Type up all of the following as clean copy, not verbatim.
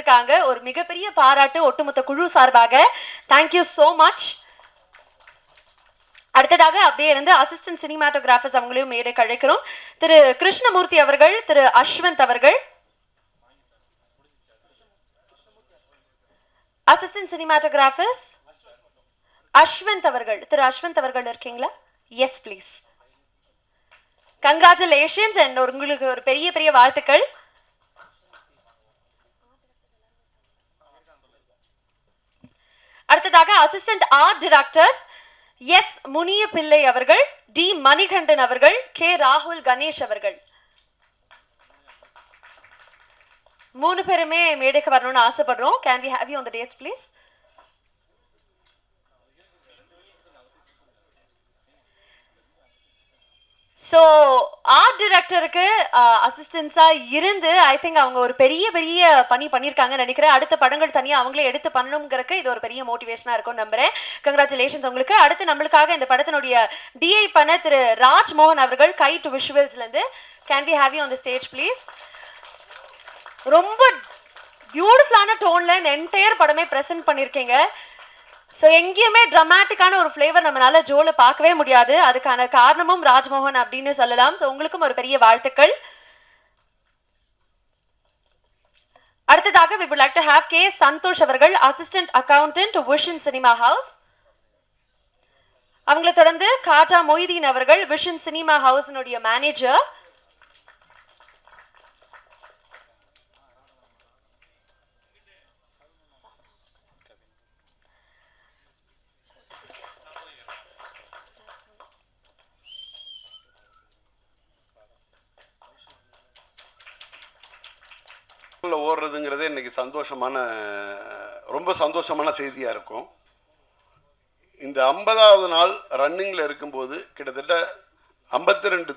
கொடுத்திருக்காங்க. ஒரு மிகப்பெரிய பாராட்டு ஒட்டுமொத்த குழு சார்பாக. Thank you so much. அடுத்ததாக அப்படியே இருந்து அசிஸ்டன்ட் சினிமாட்டோகிராஃபர்ஸ் அவங்களையும் மேடை கழைக்கிறோம். திரு கிருஷ்ணமூர்த்தி அவர்கள், திரு அஸ்வந்த் அவர்கள். அசிஸ்டன்ட் சினிமாட்டோகிராஃபர்ஸ் அஸ்வந்த் அவர்கள், திரு அஸ்வந்த் அவர்கள் இருக்கீங்களா? Yes please. கங்க்ராச்சுலேஷன்ஸ் அண்ட் உங்களுக்கு ஒரு பெரிய பெரிய வாழ்த்துக்கள். அடுத்ததாக அசிஸ்டன்ட் ஆர்ட் டைரக்டர்ஸ் எஸ் முனிய பிள்ளை அவர்கள், டி மணிகண்டன் அவர்கள், கே ராகுல் கணேஷ் அவர்கள். 3 பேருமே மேடைக்கு வரணும்னு ஆசைப்படுறோம். Can we have you on the dates please? So art டைரக்டருக்கு அசிஸ்டன்ஸாக இருந்து ஐ திங்க் அவங்க ஒரு பெரிய பெரிய பணி பண்ணியிருக்காங்கன்னு நினைக்கிறேன். அடுத்த படங்கள் தனியாக அவங்களே எடுத்து பண்ணணுங்கிறதுக்கு இது ஒரு பெரிய மோட்டிவேஷனாக இருக்கும் நம்புறேன். கங்க்ராச்சுலேஷன்ஸ் உங்களுக்கு. அடுத்து நம்மளுக்காக இந்த படத்தினுடைய டிஐ பண்ண திரு ராஜ்மோகன் அவர்கள், கைட் விஷுவல்ஸ்லேருந்து. Can we have you on the stage please? ரொம்ப பியூட்டிஃபுல்லான டோனில் இந்த என்டையர் படமே ப்ரெசென்ட் பண்ணியிருக்கீங்க. ஸோ எங்கேயுமே ட்ராமாட்டிக்கான ஒரு ஃப்ளேவர் நம்மளால ஜோல பார்க்கவே முடியாது. அதுக்கான காரணமும் ராஜ்மோகன் அப்படின்னு சொல்லலாம். ஸோ உங்களுக்கும் ஒரு பெரிய வாழ்த்துக்கள். அடுத்ததாக we would like to have K Santhosh அவர்கள், assistant accountant Vision Cinema House. அவங்களை தொடர்ந்து காஜா மொய்தீன் அவர்கள், விஷன் சினிமா ஹவுஸ்னுடைய மேனேஜர். ஓடுறதுங்கிறதே இன்னைக்கு ரொம்ப சந்தோஷமான செய்தியாக இருக்கும். இந்த 50வது நாள் ரன்னிங்கில் இருக்கும்போது கிட்டத்தட்ட 52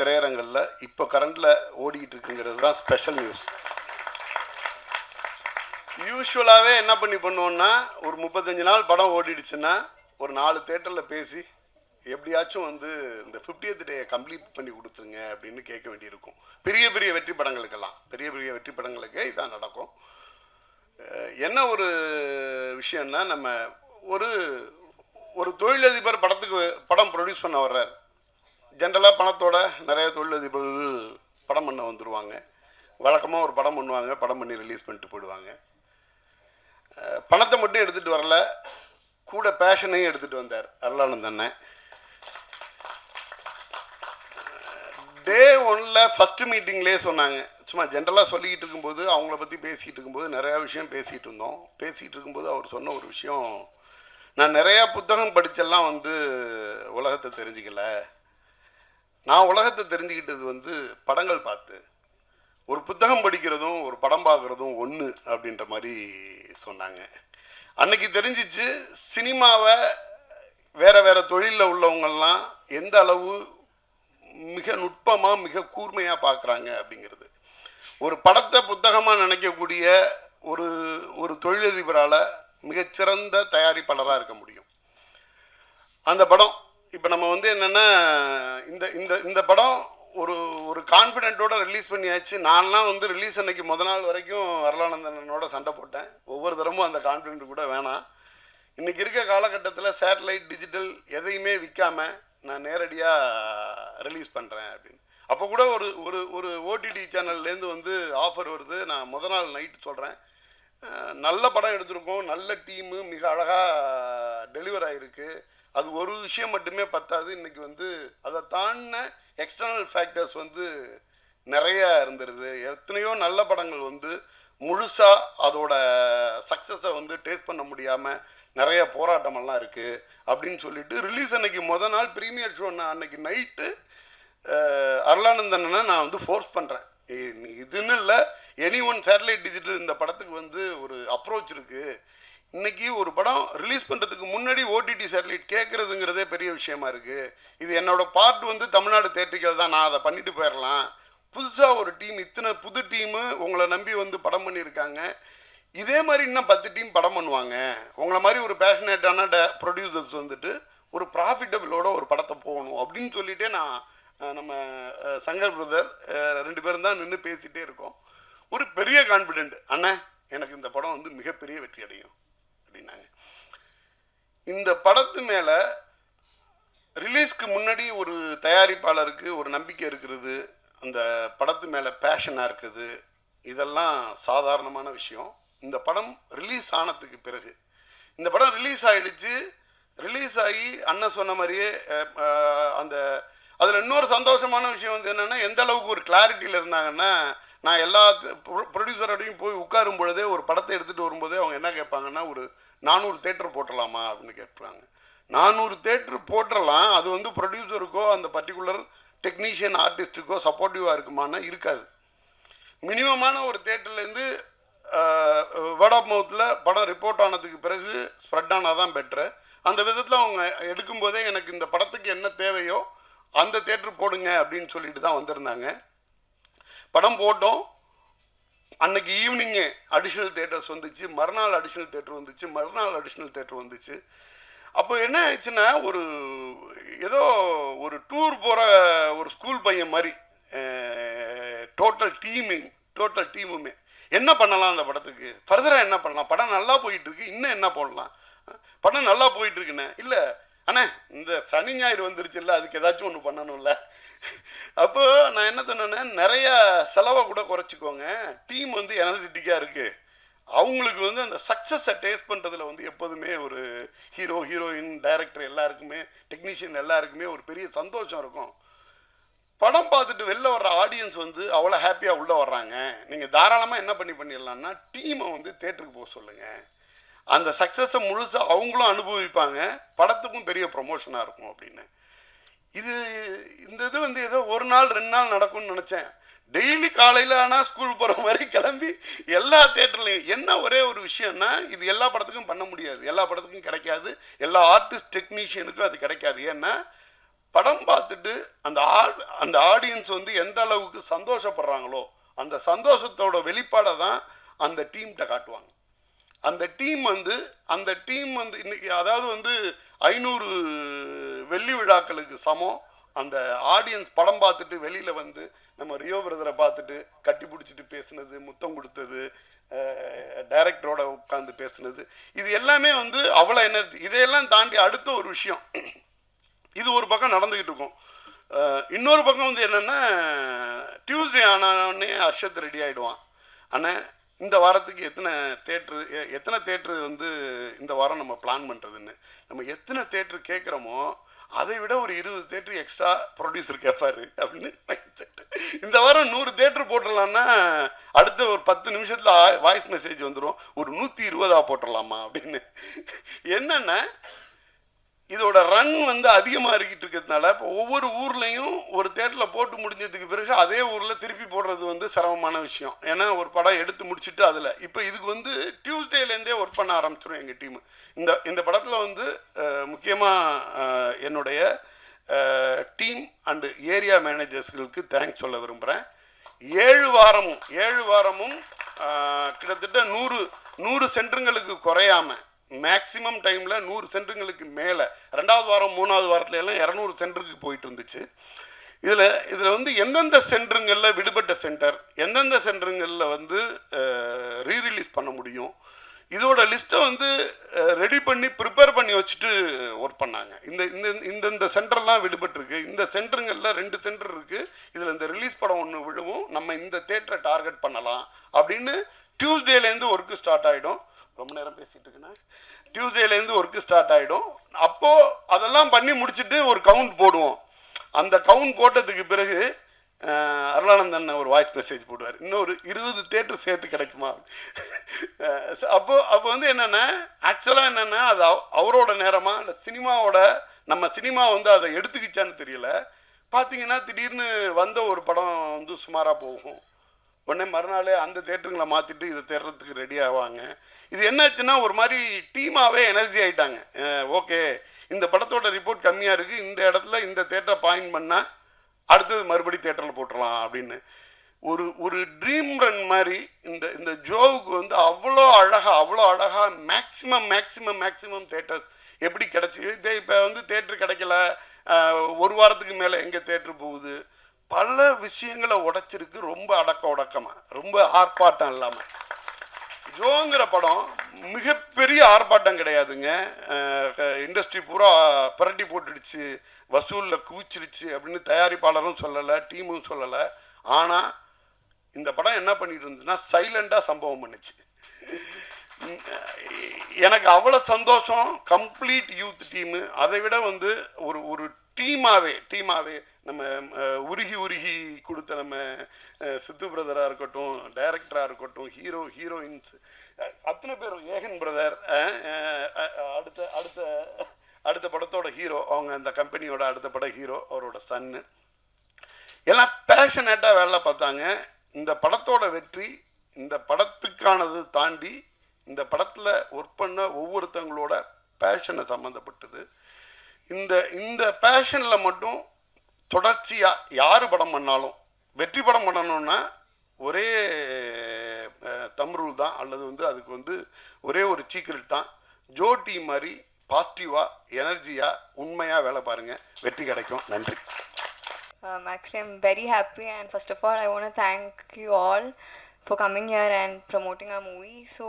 திரையரங்களில் இப்போ கரண்டில் ஓடிக்கிட்டு இருக்குங்கிறது தான் ஸ்பெஷல் நியூஸ். யூஸ்வலாகவே என்ன பண்ணுவோன்னா ஒரு 35 நாள் படம் ஓடிடுச்சுன்னா ஒரு 4 தியேட்டரில் பேசி எப்படியாச்சும் இந்த 50th டே கம்ப்ளீட் பண்ணி கொடுத்துருங்க அப்படின்னு கேட்க வேண்டியிருக்கும். பெரிய பெரிய வெற்றி படங்களுக்கே இதான் நடக்கும். என்ன ஒரு விஷயம்னா, நம்ம ஒரு தொழிலதிபர் படம் ப்ரொடியூஸ் பண்ண வர்றார். ஜென்ரலாக பணத்தோட நிறைய தொழிலதிபர்கள் படம் பண்ண வந்துடுவாங்க. வழக்கமாக ஒரு படம் பண்ணுவாங்க, படம் பண்ணி ரிலீஸ் பண்ணிட்டு போயிடுவாங்க. பணத்தை மட்டும் எடுத்துகிட்டு வரல, கூட பேஷனையும் எடுத்துகிட்டு வந்தார் அருளானந்தண்ணன். டே 1ல் ஃபஸ்ட்டு மீட்டிங்லேயே சொன்னாங்க. சும்மா ஜென்ரலாக சொல்லிக்கிட்டு இருக்கும்போது, அவங்கள பற்றி பேசிகிட்டு இருக்கும்போது நிறையா விஷயம் பேசிகிட்டு இருந்தோம். பேசிகிட்டு இருக்கும்போது அவர் சொன்ன ஒரு விஷயம், நான் நிறையா புத்தகம் படித்தெல்லாம் உலகத்தை தெரிஞ்சுக்கல. நான் உலகத்தை தெரிஞ்சுக்கிட்டது படங்கள் பார்த்து. ஒரு புத்தகம் படிக்கிறதும் ஒரு படம் பார்க்குறதும் ஒன்று அப்படின்ற மாதிரி சொன்னாங்க. அன்னைக்கு தெரிஞ்சிச்சு சினிமாவை வேறு தொழிலில் உள்ளவங்கள்லாம் எந்த அளவு மிக நுட்பமாக மிக கூர்மையாக பார்க்குறாங்க அப்படிங்கிறது. ஒரு படத்தை புத்தகமாக நினைக்கக்கூடிய ஒரு தொழிலதிபரால் மிகச்சிறந்த தயாரிப்பாளராக இருக்க முடியும். அந்த படம் இப்போ நம்ம என்னென்னா, இந்த படம் ஒரு கான்ஃபிடென்ட்டோட ரிலீஸ் பண்ணியாச்சு. நான்லாம் ரிலீஸ் அன்னைக்கு முத நாள் வரைக்கும் அருளானந்தனோட சண்டை போட்டேன். ஒவ்வொரு தரமும் அந்த கான்ஃபிடென்ட் கூட வேணாம். இன்றைக்கி இருக்க காலகட்டத்தில் சேட்டலைட் டிஜிட்டல் எதையுமே விற்காமல் நான் நேரடியாக ரிலீஸ் பண்ணுறேன் அப்படின்னு. அப்போ கூட ஒரு ஓடிடி சேனல்லேருந்து ஆஃபர் வருது. நான் முத நாள் நைட்டு சொல்கிறேன், நல்ல படம் எடுத்திருக்கோம், நல்ல டீமு, மிக அழகாக டெலிவர் ஆகிருக்கு. அது ஒரு விஷயம் மட்டுமே பத்தாது. இன்றைக்கி அதை தாண்டின எக்ஸ்டர்னல் ஃபேக்டர்ஸ் நிறைய இருந்துருது. எத்தனையோ நல்ல படங்கள் முழுசாக அதோட சக்ஸஸை டேஸ்ட் பண்ண முடியாமல் நிறைய போராட்டமெல்லாம் இருக்குது அப்படின்னு சொல்லிட்டு ரிலீஸ் அன்னைக்கு முத நாள் ப்ரீமியர் ஷோ அன்னைக்கு நைட்டு அருளானந்தனை நான் ஃபோர்ஸ் பண்ணுறேன். இதுன்னு இல்லை, எனி ஒன் சேட்டலைட் டிஜிட்டல் இந்த படத்துக்கு ஒரு அப்ரோச் இருக்குது. இன்றைக்கி ஒரு படம் ரிலீஸ் பண்ணுறதுக்கு முன்னாடி ஓடிடி சேட்டலைட் கேட்குறதுங்கிறதே பெரிய விஷயமா இருக்குது. இது என்னோடய பார்ட் தமிழ்நாடு தேட்டரிக்கல் தான், நான் அதை பண்ணிட்டு போயிடலாம். புதுசாக ஒரு டீம், இத்தனை புது டீமு உங்களை நம்பி படம் பண்ணியிருக்காங்க. இதே மாதிரி இன்னும் 10 டீம் படம் பண்ணுவாங்க. உங்களை மாதிரி ஒரு பேஷனேட்டான ப்ரொடியூசர்ஸ் ஒரு ப்ராஃபிட்டபிளோட ஒரு படத்தை போகணும் அப்படின்னு சொல்லிட்டே நம்ம சங்கர் பிரதர் 2 பேரும் தான் நின்று பேசிகிட்டே இருக்கோம். ஒரு பெரிய கான்ஃபிடென்ட், அண்ணன் எனக்கு இந்த படம் வந்து மிகப்பெரிய வெற்றி அடையும் அப்படின்னாங்க. இந்த படத்து மேலே ரிலீஸ்க்கு முன்னாடி ஒரு தயாரிப்பாளருக்கு ஒரு நம்பிக்கை இருக்கிறது, அந்த படத்து மேலே பேஷனாக இருக்குது, இதெல்லாம் சாதாரணமான விஷயம். இந்த படம் ரிலீஸ் ஆனதுக்கு பிறகு, இந்த படம் ரிலீஸ் ஆகிடுச்சு, ரிலீஸ் ஆகி அண்ணன் சொன்ன மாதிரியே அந்த அதில் இன்னொரு சந்தோஷமான விஷயம் வந்து என்னென்னா, எந்த அளவுக்கு ஒரு கிளாரிட்டியில் இருந்தாங்கன்னா, நான் எல்லா ப்ரொடியூசரோடையும் போய் உட்காரும் பொழுதே ஒரு படத்தை எடுத்துகிட்டு வரும்போதே அவங்க என்ன கேட்பாங்கன்னா, ஒரு 400 தேட்டர் போட்டலாமா அப்படின்னு கேட்பாங்க. 400 தேட்டர் போட்டுடலாம், அது வந்து ப்ரொடியூசருக்கோ அந்த பர்டிகுலர் டெக்னீஷியன் ஆர்டிஸ்ட்டுக்கோ சப்போர்ட்டிவாக இருக்குமானா இருக்காது. மினிமமான ஒரு தேட்டர்லேருந்து வேர்ட் ஆஃப் மவுத்தில் படம் ரிப்போர்ட் ஆனதுக்கு பிறகு ஸ்ப்ரெட் ஆனால் தான் பெட்ரு. அந்த விதத்தில் அவங்க எடுக்கும்போதே எனக்கு இந்த படத்துக்கு என்ன தேவையோ அந்த தேட்டர் போடுங்க அப்படின்னு சொல்லிட்டு தான் வந்திருந்தாங்க. படம் போட்டோம். அன்னைக்கு ஈவினிங்கு அடிஷ்னல் தேட்டர்ஸ் வந்துச்சு, மறுநாள் அடிஷ்னல் தேட்டர் வந்துச்சு, மறுநாள் அடிஷ்னல் தேட்டர் வந்துச்சு. அப்போ என்ன ஆயிடுச்சுன்னா, ஒரு ஏதோ ஒரு டூர் போகிற ஒரு ஸ்கூல் பையன் மாதிரி டோட்டல் டீமுமே என்ன பண்ணலாம் அந்த படத்துக்கு, ஃபர்தராக என்ன பண்ணலாம், படம் நல்லா போயிட்டுருக்கு, இன்னும் என்ன போடலாம், படம் நல்லா போயிட்டுருக்குண்ணே, இல்லை அண்ணே இந்த சனி ஞாயிறு வந்துருச்சு இல்லை, அதுக்கு ஏதாச்சும் ஒன்று பண்ணணும்ல. அப்போ நான் என்ன சொன்னேன்னா, நிறைய செலவை கூட குறைச்சிக்கோங்க, டீம் வந்து எனர்ஜெட்டிக்காக இருக்குது, அவங்களுக்கு வந்து அந்த சக்ஸஸை டேஸ்ட் பண்ணுறதுல வந்து எப்போதுமே ஒரு ஹீரோயின் டைரக்டர் எல்லாருக்குமே டெக்னீஷியன் எல்லாருக்குமே ஒரு பெரிய சந்தோஷம் இருக்கும். படம் பார்த்துட்டு வெளில வர்ற ஆடியன்ஸ் வந்து அவ்வளோ ஹாப்பியாக உள்ளே வர்றாங்க, நீங்கள் தாராளமாக என்ன பண்ணிடலான்னா டீமை வந்து தேட்டருக்கு போக சொல்லுங்கள், அந்த சக்ஸஸை முழுசாக அவங்களும் அனுபவிப்பாங்க, படத்துக்கும் பெரிய ப்ரொமோஷனாக இருக்கும் அப்படின்னு. இந்த இது வந்து ஏதோ ஒரு நாள் 2 நாள் நடக்கும்னு நினச்சேன். டெய்லி காலையில் ஆனால் ஸ்கூல் போகிற மாதிரி கிளம்பி எல்லா தேட்டர்லையும். என்ன ஒரே ஒரு விஷயம்னா, இது எல்லா படத்துக்கும் பண்ண முடியாது, எல்லா படத்துக்கும் கிடைக்காது, எல்லா ஆர்டிஸ்ட் டெக்னீஷியனுக்கும் அது கிடைக்காது. ஏன்னா படம் பார்த்துட்டு அந்த ஆடியன்ஸ் வந்து எந்த அளவுக்கு சந்தோஷப்படுறாங்களோ அந்த சந்தோஷத்தோட வெளிப்பாடை தான் அந்த டீம்கிட்ட காட்டுவாங்க. அந்த டீம் வந்து இன்னைக்கு அதாவது வந்து 500 வெள்ளி விழாக்களுக்கு சமம். அந்த ஆடியன்ஸ் படம் பார்த்துட்டு வெளியில் வந்து நம்ம ரியோ பிரதரை பார்த்துட்டு கட்டி பிடிச்சிட்டு பேசுனது, முத்தம் கொடுத்தது, டைரக்டரோட உட்காந்து பேசுனது, இது எல்லாமே வந்து அவ்வளோ எனர்ஜி. இதையெல்லாம் தாண்டி அடுத்த ஒரு விஷயம், இது ஒரு பக்கம் நடந்துக்கிட்டு இருக்கும். இன்னொரு பக்கம் வந்து என்னென்னா, டியூஸ்டே ஆனோடனே அர்ஷத் ரெடி ஆகிடுவான், ஆனால் இந்த வாரத்துக்கு எத்தனை தேட்ரு வந்து இந்த வாரம் நம்ம பிளான் பண்ணுறதுன்னு. நம்ம எத்தனை தேட்ரு கேட்குறோமோ அதை விட ஒரு 20 தேட்ரு எக்ஸ்ட்ரா ப்ரொடியூசர் கேட்பாரு அப்படின்னு மைண்ட் செட். இந்த வாரம் 100 தேட்ரு போட்டுடலான்னா அடுத்த ஒரு 10 நிமிஷத்தில் வாய்ஸ் மெசேஜ் வந்துடும், ஒரு 120 போட்டுடலாமா அப்படின்னு. என்னென்னா இதோட ரன் வந்து அதிகமாக இருக்கிட்டு இருக்கிறதுனால இப்போ ஒவ்வொரு ஊர்லேயும் ஒரு தேட்டரில் போட்டு முடிஞ்சதுக்கு பிறகு அதே ஊரில் திருப்பி போடுறது வந்து சிரமமான விஷயம். ஏன்னா ஒரு படம் எடுத்து முடிச்சுட்டு அதில் இப்போ இதுக்கு வந்து டியூஸ்டேலேருந்தே ஒர்க் பண்ண ஆரம்பிச்சிடும் எங்கள் டீமு. இந்த படத்தில் வந்து முக்கியமாக என்னுடைய டீம் அண்டு ஏரியா மேனேஜர்ஸ்களுக்கு தேங்க்ஸ் சொல்ல விரும்புகிறேன். 7 வாரமும் கிட்டத்தட்ட 100 சென்டருங்களுக்கு குறையாமல் மேக்ஸிமம் டைமில் 100 சென்டருங்களுக்கு மேலே 2வது வாரம் 3வது வாரத்துல எல்லாம் 200 சென்டருக்கு போயிட்டு இருந்துச்சு. இதில் வந்து எந்தெந்த சென்டருங்களில் விடுபட்ட சென்டர், எந்தெந்த சென்டருங்களில் வந்து ரீரிலீஸ் பண்ண முடியும், இதோட லிஸ்ட்டை வந்து ரெடி பண்ணி ப்ரிப்பேர் பண்ணி வச்சுட்டு ஒர்க் பண்ணாங்க. இந்த சென்டர்லாம் விடுபட்டிருக்கு, இந்த சென்டருங்களில் 2 சென்டர் இருக்குது, இதில் இந்த ரிலீஸ் படம் ஒன்று விழுவும், நம்ம இந்த தேட்டரை டார்கெட் பண்ணலாம் அப்படின்னு டியூஸ்டேலேருந்து ஒர்க்கு ஸ்டார்ட் ஆகிடும். ரொம்ப நேரம் பேசிகிட்டு இருக்குன்னா டியூஸ்டேலேருந்து ஒர்க்கு ஸ்டார்ட் ஆகிடும். அப்போது அதெல்லாம் பண்ணி முடிச்சுட்டு ஒரு கவுண்ட் போடுவோம். அந்த கவுண்ட் போட்டதுக்கு பிறகு அருளானந்தன் ஒரு வாய்ஸ் மெசேஜ் போடுவார், இன்னொரு 20 தேட்டர் சேர்த்து கிடைக்குமா. அப்போ வந்து என்னென்னா ஆக்சுவலாக என்னென்னா அது அவரோட நேரமாக இல்லை நம்ம சினிமா வந்து அதை எடுத்துக்கிச்சான்னு தெரியல. பார்த்தீங்கன்னா திடீர்னு வந்த ஒரு படம் வந்து சுமாராக போகும், உடனே மறுநாள் அந்த தேட்டருங்களை மாற்றிட்டு இதை தேடுறதுக்கு ரெடி ஆவாங்க. இது என்னாச்சுன்னா ஒரு மாதிரி டீமாகவே எனர்ஜி ஆகிட்டாங்க. ஓகே, இந்த படத்தோட ரிப்போர்ட் கம்மியாக இருக்குது, இந்த இடத்துல இந்த தேட்டரை பாயிண்ட் பண்ணால் அடுத்தது மறுபடி தேட்டரில் போட்டுடலாம் அப்படின்னு ஒரு ட்ரீம் ரன் மாதிரி இந்த ஜோவுக்கு வந்து அவ்வளோ அழகாக மேக்ஸிமம் தேட்டர்ஸ் எப்படி கிடச்சி. இப்போ வந்து தேட்டர் கிடைக்கல, ஒரு வாரத்துக்கு மேலே எங்கே தேட்டர் போகுது, பல விஷயங்களை உடைச்சிருக்கு. ரொம்ப அடக்கமாக, ரொம்ப ஆர்ப்பாட்டம் இல்லாமல் ஜோங்கிற படம் மிகப்பெரிய ஆர்ப்பாட்டம் கிடையாதுங்க. இண்டஸ்ட்ரி பூரா புரட்டி போட்டுடுச்சு, வசூலில் குவிச்சிருச்சு அப்படின்னு தயாரிப்பாளரும் சொல்லலை, டீமும் சொல்லலை. ஆனால் இந்த படம் என்ன பண்ணிட்டு இருந்துச்சுன்னா சைலண்டாக சம்பவம் பண்ணுச்சு. எனக்கு அவ்வளோ சந்தோஷம். கம்ப்ளீட் யூத் டீமு, அதை விட வந்து ஒரு ஒரு டீமாவே நம்ம உருகி கொடுத்த நம்ம சித்து பிரதராக இருக்கட்டும், டைரக்டராக இருக்கட்டும், ஹீரோயின்ஸ் அத்தனை பேரும், ஏகன் பிரதர் அடுத்த படத்தோட ஹீரோ, அவங்க அந்த கம்பெனியோட அடுத்த பட ஹீரோ, அவரோட சன்னு, எல்லாம் பேஷனேட்டாக வேலை பார்த்தாங்க. இந்த படத்தோட வெற்றி இந்த படத்துக்கானது தாண்டி இந்த படத்தில் ஒர்க் பண்ண ஒவ்வொருத்தவங்களோட பேஷனை சம்மந்தப்பட்டது. இந்த பேஷனில் மட்டும் தொடர்ச்சியாக யார் படம் பண்ணாலும் வெற்றி படம் பண்ணணுன்னா ஒரே தம் ரூல் தான், அல்லது வந்து அதுக்கு வந்து ஒரே ஒரு சீக்ரெட் தான். ஜோ டீம் மாதிரி பாசிட்டிவாக எனர்ஜியாக உண்மையாக வேலை பாருங்கள், வெற்றி கிடைக்கும். நன்றி. Actually, I'm very happy, and first of all, I want to thank you all for coming here and promoting our movie. So,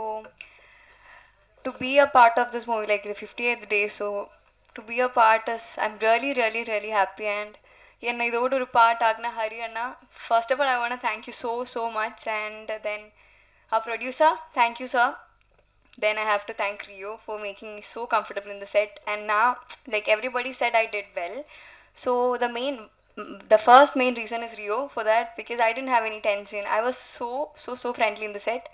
to be a part of this movie, like the 50th day, so to be a part is, I'm really happy. And yenna idodu oru part agna Hari anna, first of all, I want to thank you so much. And then our producer, thank you, sir. Then I have to thank Rio for making me so comfortable in the set. And now, like everybody said, I did well. So the first main reason is Rio for that, because I didn't have any tension. I was so friendly in the set,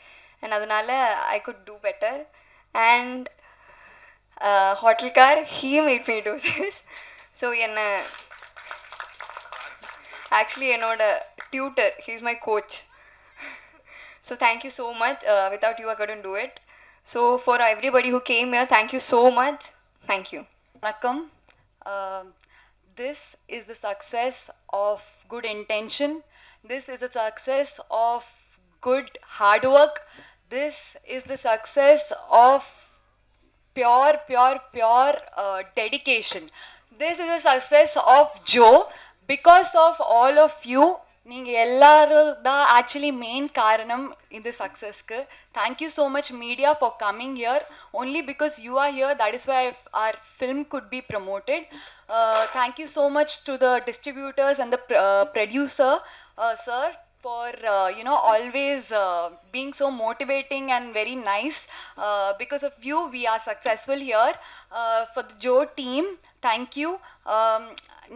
and adanala I could do better. And hotel car, he made me do this. So actually enoda tutor, he's my coach. So thank you so much. Without you I couldn't do it. So for everybody who came here, thank you so much. Thank you. Vanakkam. This is the success of good intention. This is the success of good hard work. This is the success of pure dedication. This is the success of Joe. Because of all of you, நீங்கள் எல்லாரும் தான் actually main காரணம் இந்த சக்ஸஸ்க்கு. Thank you so much media for coming here. Only because you are here, that is why our film could be promoted. Thank you so much to the distributors and the producer sir for always being so motivating and very nice. Because of you we are successful here. For the Joe team, thank you.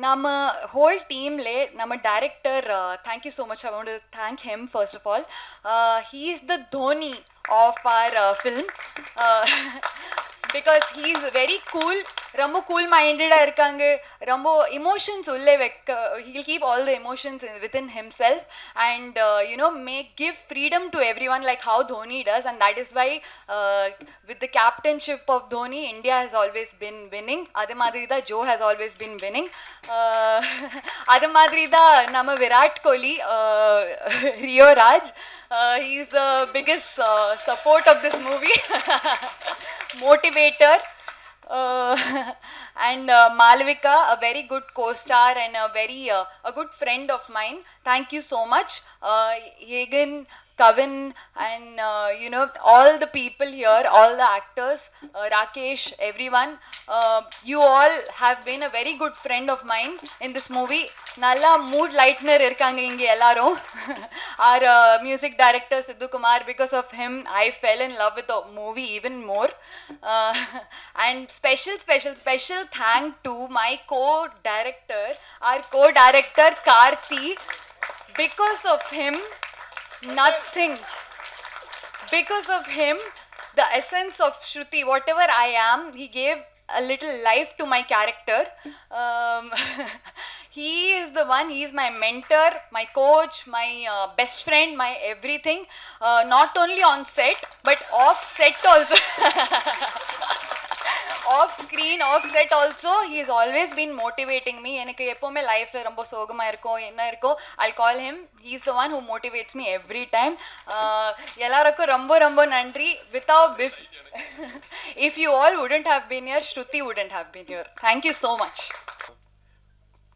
Nama whole team le nama director, thank you so much. I want to thank him first of all. He is the Dhoni of our film. Because he is very cool, ரொம்ப cool மைண்டடாக இருக்காங்க, ரொம்ப emotions உள்ளே வைக்க, he'll keep all the emotions within himself and give freedom to everyone like how Dhoni does. And that is why with the captainship of Dhoni, India has always been winning. அதே மாதிரி தான் Joe has always been winning. அதே மாதிரி தான் நம்ம Virat Kohli, Rio Raj, he is the biggest support of this movie. Motivator. And Malavika, a very good co-star and a good friend of mine. Thank you so much. Yegan, Kavin, and all the people here, all the actors, Rakesh, everyone, you all have been a very good friend of mine in this movie. Nalla mood lightener irukanga inge ellarum. Our music director Sidhu Kumar, because of him I fell in love with the movie even more. And special thank to my co-director, our co-director Karthi. Because of him, nothing. Because of him, the essence of Shruti, whatever I am, he gave a little life to my character. He is the one, he is my mentor, my coach, my best friend, my everything. Not only on set, but off set also. Off screen, off set also, he has always been motivating me. எனக்கு எப்பவுமே லைஃப்ல ரொம்ப சோகமா இருக்கும், என்ன இருக்கோ, I'll call him. He is the one who motivates me every time. எல்லாருக்கும் ரொம்ப நன்றி. Without if you all wouldn't have been here, Shruti wouldn't have been here. Thank you so much.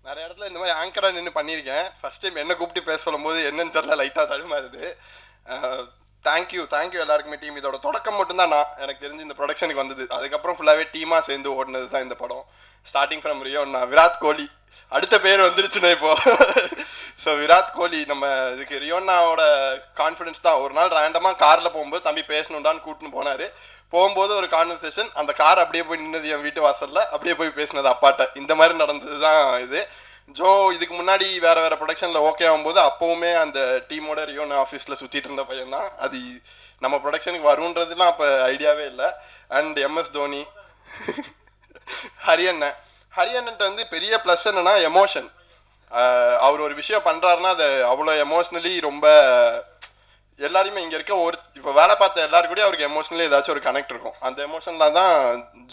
நிறைய இடத்துல இந்த மாதிரி ஆங்கராக நின்று பண்ணியிருக்கேன். ஃபஸ்ட் டைம் என்ன கூப்பிட்டு பேச சொல்லும் போது என்னன்னு தெரியல, லைட்டாக தடுமாறுது. தேங்க்யூ எல்லாருக்குமே டீம். இதோட தொடக்கம் மட்டும்தான் எனக்கு தெரிஞ்சு இந்த ப்ரொடக்ஷனுக்கு வந்தது. அதுக்கப்புறம் ஃபுல்லாகவே டீமாக சேர்ந்து ஓடினது தான் இந்த படம். ஸ்டார்டிங் ஃப்ரம் ரியோன்னா விராட் கோலி அடுத்த பேர் வந்துருச்சுன்னா இப்போ. ஸோ விராட் கோலி நம்ம இதுக்கு ரியோன்னாவோட கான்ஃபிடன்ஸ் தான். ஒரு நாள் ரேண்டமாக காரில் போகும்போது தம்பி பேசணுண்டான்னு கூட்டின்னு போனார். போகும்போது ஒரு கான்வர்சேஷன், அந்த கார் அப்படியே போய் நின்னது என் வீட்டு வாசலில், அப்படியே போய் பேசினது அப்பாட்ட. இந்த மாதிரி நடந்தது தான் இது. ஜோ இதுக்கு முன்னாடி வேறு ப்ரொடக்ஷனில் ஓகே ஆகும்போது அப்போவுமே அந்த டீமோட ரியோன் ஆஃபீஸில் சுற்றிட்டு இருந்த பையன் தான். அது நம்ம ப்ரொடக்ஷனுக்கு வருன்றதுலாம் அப்போ ஐடியாவே இல்லை. அண்ட் MS தோனி, ஹரியண்ணன்ட்ட வந்து பெரிய ப்ளஸ் என்னன்னா எமோஷன். அவர் ஒரு விஷயம் பண்ணுறாருன்னா அதை அவ்வளோ எமோஷ்னலி ரொம்ப எல்லாருமே இங்கே இருக்க இப்போ வேலை பார்த்த எல்லாருக்கூடயும் அவருக்கு எமோஷனலி ஏதாச்சும் ஒரு கனெக்ட் இருக்கும். அந்த எமோஷனில் தான்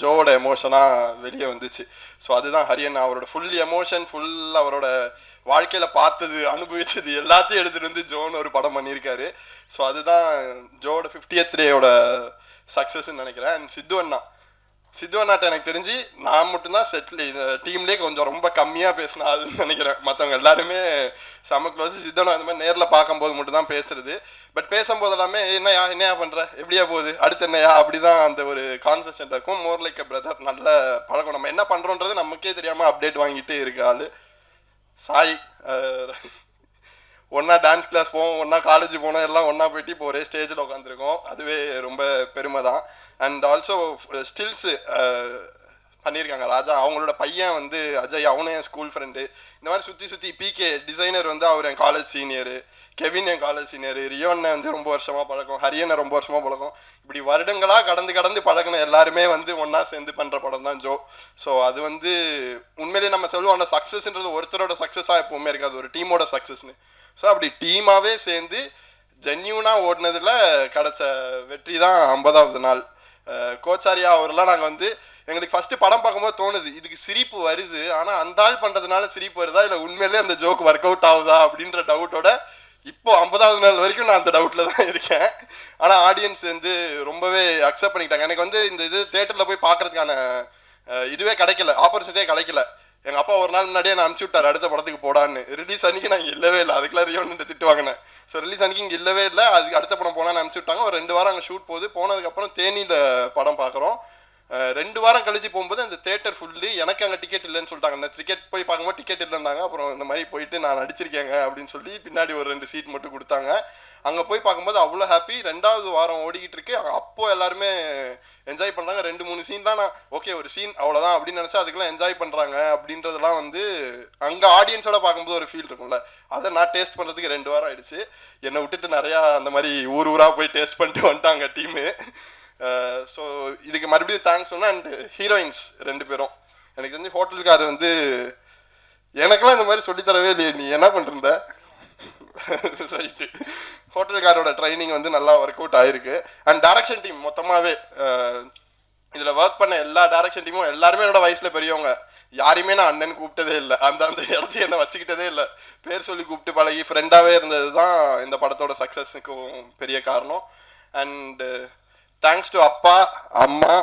ஜோவோட எமோஷனாக வெளியே வந்துச்சு. ஸோ அதுதான் ஹரியன். அவரோட ஃபுல் எமோஷன், ஃபுல் அவரோட வாழ்க்கையில் பார்த்தது அனுபவிச்சது எல்லாத்தையும் எடுத்துகிட்டு வந்து ஜோன்னு ஒரு படம் பண்ணியிருக்காரு. ஸோ அதுதான் ஜோவோட 50th டேயோட சக்ஸஸ்ன்னு நினைக்கிறேன். அண்ட் சித்து அண்ணாட்ட எனக்கு தெரிஞ்சு நான் மட்டும்தான் செட்டில் இந்த டீம்லேயே கொஞ்சம் ரொம்ப கம்மியாக பேசின ஆளுன்னு நினைக்கிறேன். மற்றவங்க எல்லாருமே செம க்ளோஸ். சித்து அண்ணா இந்த மாதிரி நேரில் பார்க்கும்போது மட்டும் தான் பேசுறது. பட் பேசும்போது எல்லாமே என்னையா பண்ணுற, எப்படியா போகுது, அடுத்து என்னையா, அப்படி தான் அந்த ஒரு கான்செப்ட் இருக்கும். மோர் லைக் அ பிரதர். நல்ல பழக்கம். நம்ம என்ன பண்ணுறோன்றது நமக்கே தெரியாமல் அப்டேட் வாங்கிட்டு இருக்க ஆள். சாய் ஒன்றா டான்ஸ் கிளாஸ் போவோம், ஒன்றா காலேஜ் போனோம், எல்லாம் ஒன்றா போயிட்டு இப்போ ஒரே ஸ்டேஜில் உட்காந்துருக்கோம். அதுவே ரொம்ப பெருமை தான். அண்ட் ஆல்சோ ஸ்டில்ஸு பண்ணியிருக்காங்க ராஜா. அவங்களோட பையன் வந்து அஜய், அவனும் என் ஸ்கூல் ஃப்ரெண்டு. இந்த மாதிரி சுற்றி PK டிசைனர் வந்து அவர் என் காலேஜ் சீனியரு, கெவின் என் காலேஜ் சீனியரு, ரியோன்னு வந்து ரொம்ப வருஷமாக பழக்கம், ஹரியனை ரொம்ப வருஷமாக பழக்கம். இப்படி வருடங்களாக கடந்து பழகின எல்லாருமே வந்து ஒன்றா சேர்ந்து பண்ணுற படம் தான் ஜோ. ஸோ அது வந்து உண்மையிலேயே நம்ம சொல்லுவோம், அந்த சக்ஸஸ்ன்றது ஒருத்தரோட சக்ஸஸாக எப்போவுமே இருக்காது, ஒரு டீமோட சக்ஸஸ்ன்னு. ஸோ அப்படி டீமாகவே சேர்ந்து ஜென்யூனாக ஓடினதில் கிடச்ச வெற்றி தான் 50வது நாள். கோச்சாரியா அவரெல்லாம் நாங்கள் வந்து எங்களுக்கு ஃபஸ்ட்டு படம் பார்க்கும்போது தோணுது, இதுக்கு சிரிப்பு வருது, ஆனால் அந்த ஆள் பண்ணுறதுனால சிரிப்பு வருதா இல்லை உண்மையிலே அந்த ஜோக் ஒர்க் அவுட் ஆகுதா அப்படின்ற டவுட்டோட இப்போ 50வது நாள் வரைக்கும் நான் அந்த டவுட்டில் தான் இருக்கேன். ஆனால் ஆடியன்ஸ் வந்து ரொம்பவே அக்செப்ட் பண்ணிக்கிட்டாங்க. எனக்கு வந்து இந்த இது தேட்டரில் போய் பார்க்குறதுக்கான இதுவே கிடைக்கல, ஆப்பர்ச்சுனிட்டியே கிடைக்கல. எங்கள் அப்பா ஒரு நாள் முன்னாடியே நான் அனுப்பிச்சி விட்டார் அடுத்த படத்துக்கு போடான்னு. ரிலீஸ் அன்றைக்கி நான் இங்கே இல்லவே இல்லை, அதுக்கெல்லாம் ரியோன்னு திட்டு வாங்கினேன். ஸோ ரிலீஸ் அன்றைக்கி இங்கே இல்லவே இல்லை, அதுக்கு அடுத்த படம் போனான்னு அனுப்பிச்சி விட்டாங்க. ஒரு 2 வாரம் அங்கே ஷூட் போகுது. போனதுக்கப்புறம் தேனியில் படம் பார்க்குறோம். 2 வாரம் கழிச்சு போகும்போது அந்த தேட்டர் ஃபுல்லு. எனக்கு அங்கே டிக்கெட் இல்லைன்னு சொல்லிட்டாங்க. அந்த டிக்கெட் போய் பார்க்கும்போது டிக்கெட் இல்லைன்னாங்க. அப்புறம் இந்த மாதிரி போயிட்டு நான் நடிச்சிருக்கேங்க அப்படின்னு சொல்லி பின்னாடி ஒரு 2 சீட் மட்டும் கொடுத்தாங்க. அங்கே போய் பார்க்கும்போது அவ்வளோ ஹாப்பி. 2வது வாரம் ஓடிக்கிட்டு இருக்கு. அப்போது எல்லாருமே என்ஜாய் பண்ணுறாங்க. 2-3 சீன்லாம் நான் ஓகே ஒரு சீன் அவ்வளோதான் அப்படின்னு நினச்சா அதுக்கெல்லாம் என்ஜாய் பண்ணுறாங்க அப்படின்றதெல்லாம் வந்து அங்கே ஆடியன்ஸோட பார்க்கும்போது ஒரு ஃபீல் இருக்கும்ல, அதை நான் டேஸ்ட் பண்ணுறதுக்கு 2 வாரம் ஆயிடுச்சு. என்னை விட்டுட்டு நிறையா அந்த மாதிரி ஊராக போய் டேஸ்ட் பண்ணிட்டு வந்துட்டாங்க டீமு. ஸோ இதுக்கு மறுபடியும் தேங்க்ஸ் சொன்னேன். அண்ட் ஹீரோயின்ஸ் 2 பேரும் எனக்கு தெரிஞ்சு ஹோட்டல்கார் வந்து எனக்கெல்லாம் இந்த மாதிரி சொல்லித்தரவே இல்லையே, நீ என்ன பண்ணிருந்த ரைட்டு. ஹோட்டல்காரோட ட்ரைனிங் வந்து நல்லா ஒர்க் அவுட் ஆயிருக்கு. அண்ட் டைரக்ஷன் டீம் மொத்தமாகவே இதில் ஒர்க் பண்ண எல்லா டைரக்ஷன் டீமும் எல்லாருமே என்னோட வயசில் பெரியவங்க. யாரையுமே நான் அண்ணன் கூப்பிட்டதே இல்லை, அந்த இடத்துக்கு என்னை வச்சுக்கிட்டதே இல்லை. பேர் சொல்லி கூப்பிட்டு பழகி ஃப்ரெண்டாகவே இருந்தது தான் இந்த படத்தோட சக்ஸஸுக்கும் பெரிய காரணம். அண்டு தேங்க்ஸ் டு அப்பா அம்மா.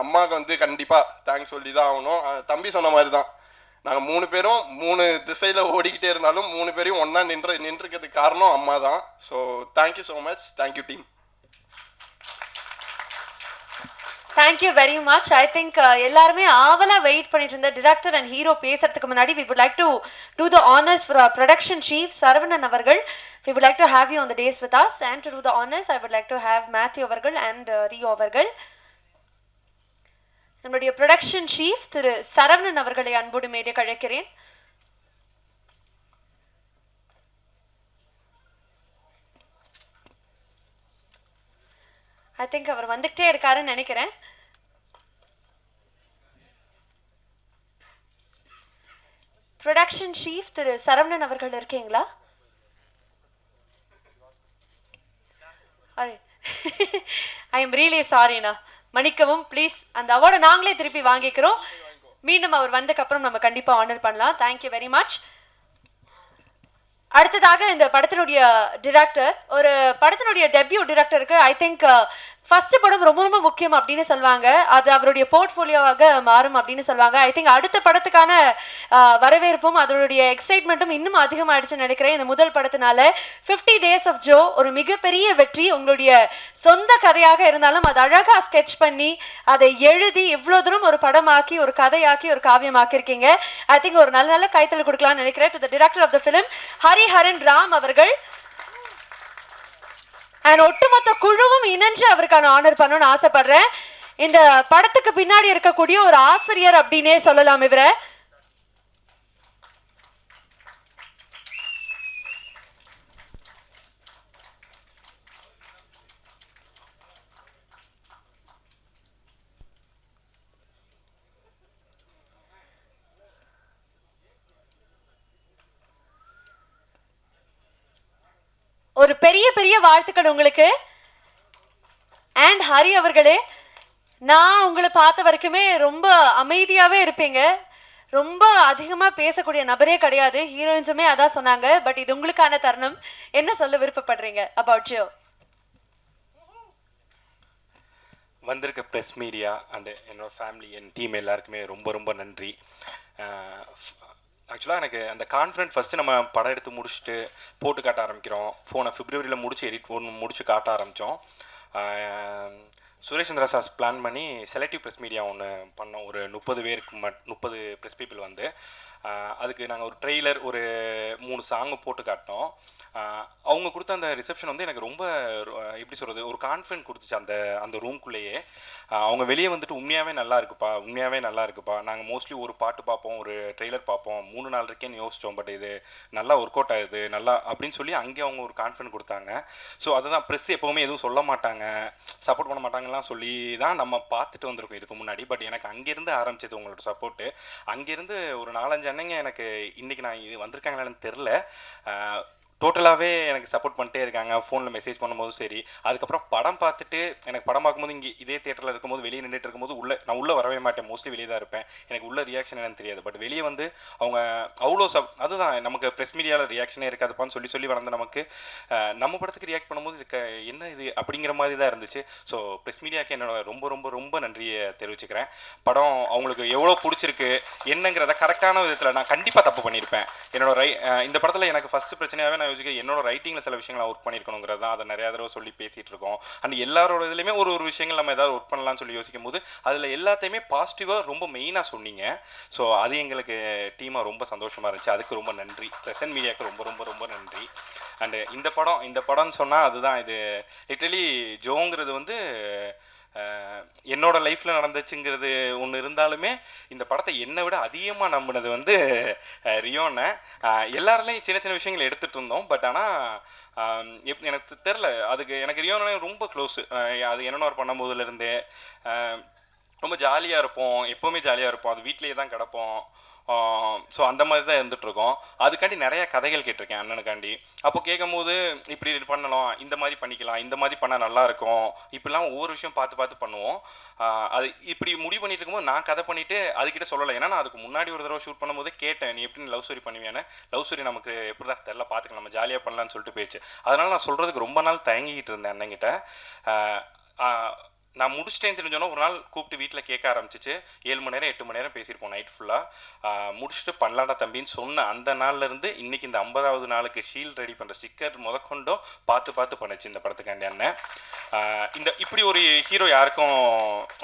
அம்மாவுக்கு வந்து கண்டிப்பாக தேங்க்ஸ் சொல்லி தான் ஆகணும். தம்பி சொன்ன மாதிரி தான், நாங்கள் 3 பேரும் 3 திசையில் ஓடிக்கிட்டே இருந்தாலும் 3 பேரையும் ஒன்றா நின்றுக்கிறதுக்கு காரணம் அம்மா தான். So thank you so much. Thank you team. Thank you very much. I think எல்லாருமே ஆவலா வெயிட் பண்ணிட்டு இருந்த டிரெக்டர் அண்ட் ஹீரோ பேசுறதுக்கு முன்னாடி we would like to do the honors for our production chief Saravanan அவர்கள். We would like to have you on the days with us, and to do the honors I would like to have Matthew அவர்கள் and Rio அவர்கள். நம்முடைய production chief திரு சரவணன் அவர்களை அன்போடு மேடை அழைக்கிறேன். I think அவர் வந்துகிட்டே இருக்காருன்னு நினைக்கிறேன். ப்ரொடக்ஷன் சீஃப் திரு சரவணன் அவர்கள் இருக்கீங்களா? ஐ எம் ரியலி சாரிண்ணா, மன்னிக்கவும் ப்ளீஸ். அந்த அவார்டை நாங்களே திருப்பி வாங்கிக்கிறோம். மீண்டும் அவர் வந்ததுக்கப்புறம் நம்ம கண்டிப்பாக ஆனர் பண்ணலாம். Thank you very much. அடுத்ததாக இந்த படத்தினுடைய டிரெக்டர், ஒரு படத்தினுடைய டெபியூ டிரெக்டருக்கு ஐ திங்க் ஃபர்ஸ்ட் படம் ரொம்ப ரொம்ப முக்கியம் அப்படின்னு சொல்லுவாங்க. அது அவருடைய போர்ட்ஃபோலியோவாக மாறும் அப்படின்னு சொல்லுவாங்க. ஐ திங்க் அடுத்த படத்துக்கான வரவேற்பும் அதனுடைய எக்ஸைட்மெண்ட்டும் இன்னும் அதிகமாயிடுச்சுன்னு நினைக்கிறேன் இந்த முதல் படத்தினால. 50 Days of Joe ஒரு மிகப்பெரிய வெற்றி. உங்களுடைய சொந்த கதையாக இருந்தாலும் அது அழகா ஸ்கெட்ச் பண்ணி அதை எழுதி இவ்வளோ தூரம் ஒரு படமாக்கி ஒரு கதையாக்கி ஒரு காவியமாக்கியிருக்கீங்க. ஐ திங்க் ஒரு நல்ல நல்ல கைத்தல் கொடுக்கலாம்னு நினைக்கிறேன் to the director of the film Hariharan Ram அவர்கள். அண்ட் ஒட்டுமொத்த குழுவும் இணைஞ்சு அவருக்கான ஆனர் பண்ணணும்னு ஆசைப்படுறேன். இந்த படத்துக்கு பின்னாடி இருக்கக்கூடிய ஒரு ஆசிரியர் அப்படின்னே சொல்லலாம் இவரை. ஒரு பெரிய பெரிய வாழ்த்துக்கள் உங்களுக்கு. அண்ட் ஹரி அவர்களே, நான் உங்களை பார்த்த வரைக்குமே ரொம்ப அமைதியாவே இருப்பீங்க. ரொம்ப அதிகமா பேசக்கூடிய நபரே கிடையாது. ஹீரோயின்ஸுமே அதான் சொன்னாங்க. பட் இது உங்களுக்கான தருணம். என்ன சொல்ல விருப்பப்படுறீங்க அபவுட் ஜோ? வந்திருக்க ப்ரெஸ் மீடியா அண்ட் என்னோட ஃபேமிலி என் டீம் எல்லாருக்குமே ரொம்ப ரொம்ப நன்றி. ஆக்சுவலாக எனக்கு அந்த கான்ஃபிடென்ட் ஃபஸ்ட்டு நம்ம படம் எடுத்து முடிச்சுட்டு போட்டு காட்ட ஆரம்பிக்கிறோம். போன பிப்ரவரியில் முடிச்சு காட்ட ஆரம்பித்தோம். சுரேஷ் சந்திரா சார் பிளான் பண்ணி செலக்டிவ் ப்ரெஸ் மீடியா ஒன்று பண்ணோம். ஒரு 30 பேருக்கு 30 ப்ரெஸ் பீப்புள் வந்து அதுக்கு நாங்கள் ஒரு ட்ரெய்லர் ஒரு 3 சாங்கு போட்டு காட்டினோம். அவங்க கொடுத்த அந்த ரிசப்ஷன் வந்து எனக்கு ரொம்ப எப்படி சொல்கிறது ஒரு கான்ஃபிடென்ட் கொடுத்துச்சு அந்த ரூம்குள்ளேயே. அவங்க வெளியே வந்துட்டு உண்மையாகவே நல்லா இருக்குப்பா. நாங்கள் மோஸ்ட்லி ஒரு பாட்டு பார்ப்போம், ஒரு ட்ரெய்லர் பார்ப்போம், 3 நாள் இருக்கேன்னு யோசித்தோம். பட் இது நல்லா ஒர்க் அவுட் ஆகுது நல்லா அப்படின்னு சொல்லி அங்கே அவங்க ஒரு கான்ஃபிடென்ட் கொடுத்தாங்க. ஸோ அதுதான் ப்ரெஸ் எப்போவுமே எதுவும் சொல்ல மாட்டாங்க, சப்போர்ட் பண்ண மாட்டாங்கலாம் சொல்லி தான் நம்ம பார்த்துட்டு வந்திருக்கோம் இதுக்கு முன்னாடி. பட் எனக்கு அங்கேருந்து ஆரம்பிச்சது உங்களோட சப்போர்ட்டு. அங்கேருந்து ஒரு 4-5 அண்ணங்க எனக்கு இன்றைக்கி நான் இது வந்திருக்காங்களான்னு தெரில, டோட்டலாகவே எனக்கு சப்போர்ட் பண்ணிட்டே இருக்காங்க. ஃபோனில் மெசேஜ் பண்ணும்போதும் சரி. அதுக்கப்புறம் படம் பார்த்துட்டு எனக்கு படம் பார்க்கும்போது இங்கே இதே தேட்டரில் இருக்கும்போது வெளியே நின்றுட்டு இருக்கும்போது நான் உள்ளே வரவே மாட்டேன், மோஸ்ட்லி வெளியே தான் இருப்பேன். எனக்கு உள்ள ரியாக்ஷன் என்னன்னு தெரியாது. பட் வெளியே வந்து அவங்க அவ்வளோ அதுதான் நமக்கு ப்ரெஸ் மீடியாவில் ரியாக்ஷனே இருக்காதுப்பான்னு சொல்லி வளர்ந்து நமக்கு நம்ம படத்துக்கு ரியாக்ட் பண்ணும்போது என்ன இது அப்படிங்கிற மாதிரி தான் இருந்துச்சு. ஸோ ப்ரெஸ் மீடியாவுக்கு என்னோட ரொம்ப ரொம்ப ரொம்ப நன்றியை தெரிவிச்சுக்கிறேன். படம் அவங்களுக்கு எவ்வளோ பிடிச்சிருக்கு என்னங்கிறத கரெக்டான விதத்தில் நான் கண்டிப்பாக தப்பு பண்ணியிருப்பேன். என்னோட இந்த படத்தில் எனக்கு ஃபஸ்ட்டு பிரச்சனையாகவே நான் என்னோட ரைட்டிங்கில் சில விஷயங்கள் ஒர்க் பண்ணியிருக்கணுங்கிறது தான். அதை நிறையா தடவை சொல்லி பேசிகிட்டு இருக்கோம். அண்ட் எல்லாரோட இதுலையுமே ஒரு விஷயங்கள் நம்ம ஏதாவது ஒர்க் பண்ணலாம்னு சொல்லி யோசிக்கும் போது அதில் எல்லாத்தையுமே பாசிட்டிவாக ரொம்ப மெயினாக சொன்னீங்க. ஸோ அது எங்களுக்கு டீமாக ரொம்ப சந்தோஷமாக இருந்துச்சு. அதுக்கு ரொம்ப நன்றி. ப்ரெசன்ட் மீடியாவுக்கு ரொம்ப ரொம்ப ரொம்ப நன்றி. அண்டு இந்த படம்னு சொன்னால் அதுதான் இது லிட்டரலி ஜோங்கிறது வந்து என்னோட லைஃப்பில் நடந்துச்சுங்கிறது ஒன்று இருந்தாலுமே இந்த படத்தை என்னை விட அதிகமாக நம்பினது வந்து ரியோனை. எல்லாருலேயும் சின்ன சின்ன விஷயங்கள் எடுத்துகிட்டு இருந்தோம். பட் ஆனால் எனக்கு தெரில, அதுக்கு எனக்கு ரியோனை ரொம்ப க்ளோஸு. அது என்னென்ன பண்ணும்போதுலேருந்தே ரொம்ப ஜாலியாக இருப்போம், எப்போவுமே ஜாலியாக இருப்போம். அது வீட்லேயே தான் கிடப்போம். ஸோ அந்த மாதிரி தான் இருந்துகிட்ருக்கோம். அதுக்காண்டி நிறையா கதைகள் கேட்டிருக்கேன் அண்ணனுக்காண்டி. அப்போ கேட்கும்போது இப்படி பண்ணலாம், இந்த மாதிரி பண்ணிக்கலாம், இந்த மாதிரி பண்ணால் நல்லாயிருக்கும், இப்படிலாம் ஒவ்வொரு விஷயம் பார்த்து பண்ணுவோம். அது இப்படி முடிவு பண்ணிட்டு இருக்கும்போது நான் கதை பண்ணிவிட்டு அதுக்கிட்ட சொல்லலை. ஏன்னா நான் அதுக்கு முன்னாடி ஒரு தடவை ஷூட் பண்ணும்போது கேட்டேன், நீ எப்படி லவ் ஸ்டோரி பண்ணுவேன்னு. லவ் ஸ்டோரி நமக்கு எப்படி தான் தெரில, பார்த்துக்கலாம், நம்ம ஜாலியாக பண்ணலான்னு சொல்லிட்டு போயிடுச்சு. அதனால் நான் சொல்கிறதுக்கு ரொம்ப நாள் தயங்கிக்கிட்டு இருந்தேன் அண்ணங்கிட்ட. நான் முடிச்சிட்டேன்னு தெரிஞ்சோன்னா ஒரு நாள் கூப்பிட்டு வீட்டில் கேட்க ஆரம்பிச்சிச்சு. 7 மணி நேரம் 8 மணி நேரம் பேசியிருப்போம் நைட் ஃபுல்லாக. முடிச்சுட்டு பண்ணலாடா தம்பின்னு சொன்ன அந்த நாள்லேருந்து இன்றைக்கி இந்த 50வது நாளுக்கு ஷீல்ட் ரெடி பண்ணுற ஸ்டிக்கர் முதற்கொண்டும் பார்த்து பண்ணுச்சு இந்த படத்துக்காண்டி அண்ணன். இப்படி ஒரு ஹீரோ யாருக்கும்,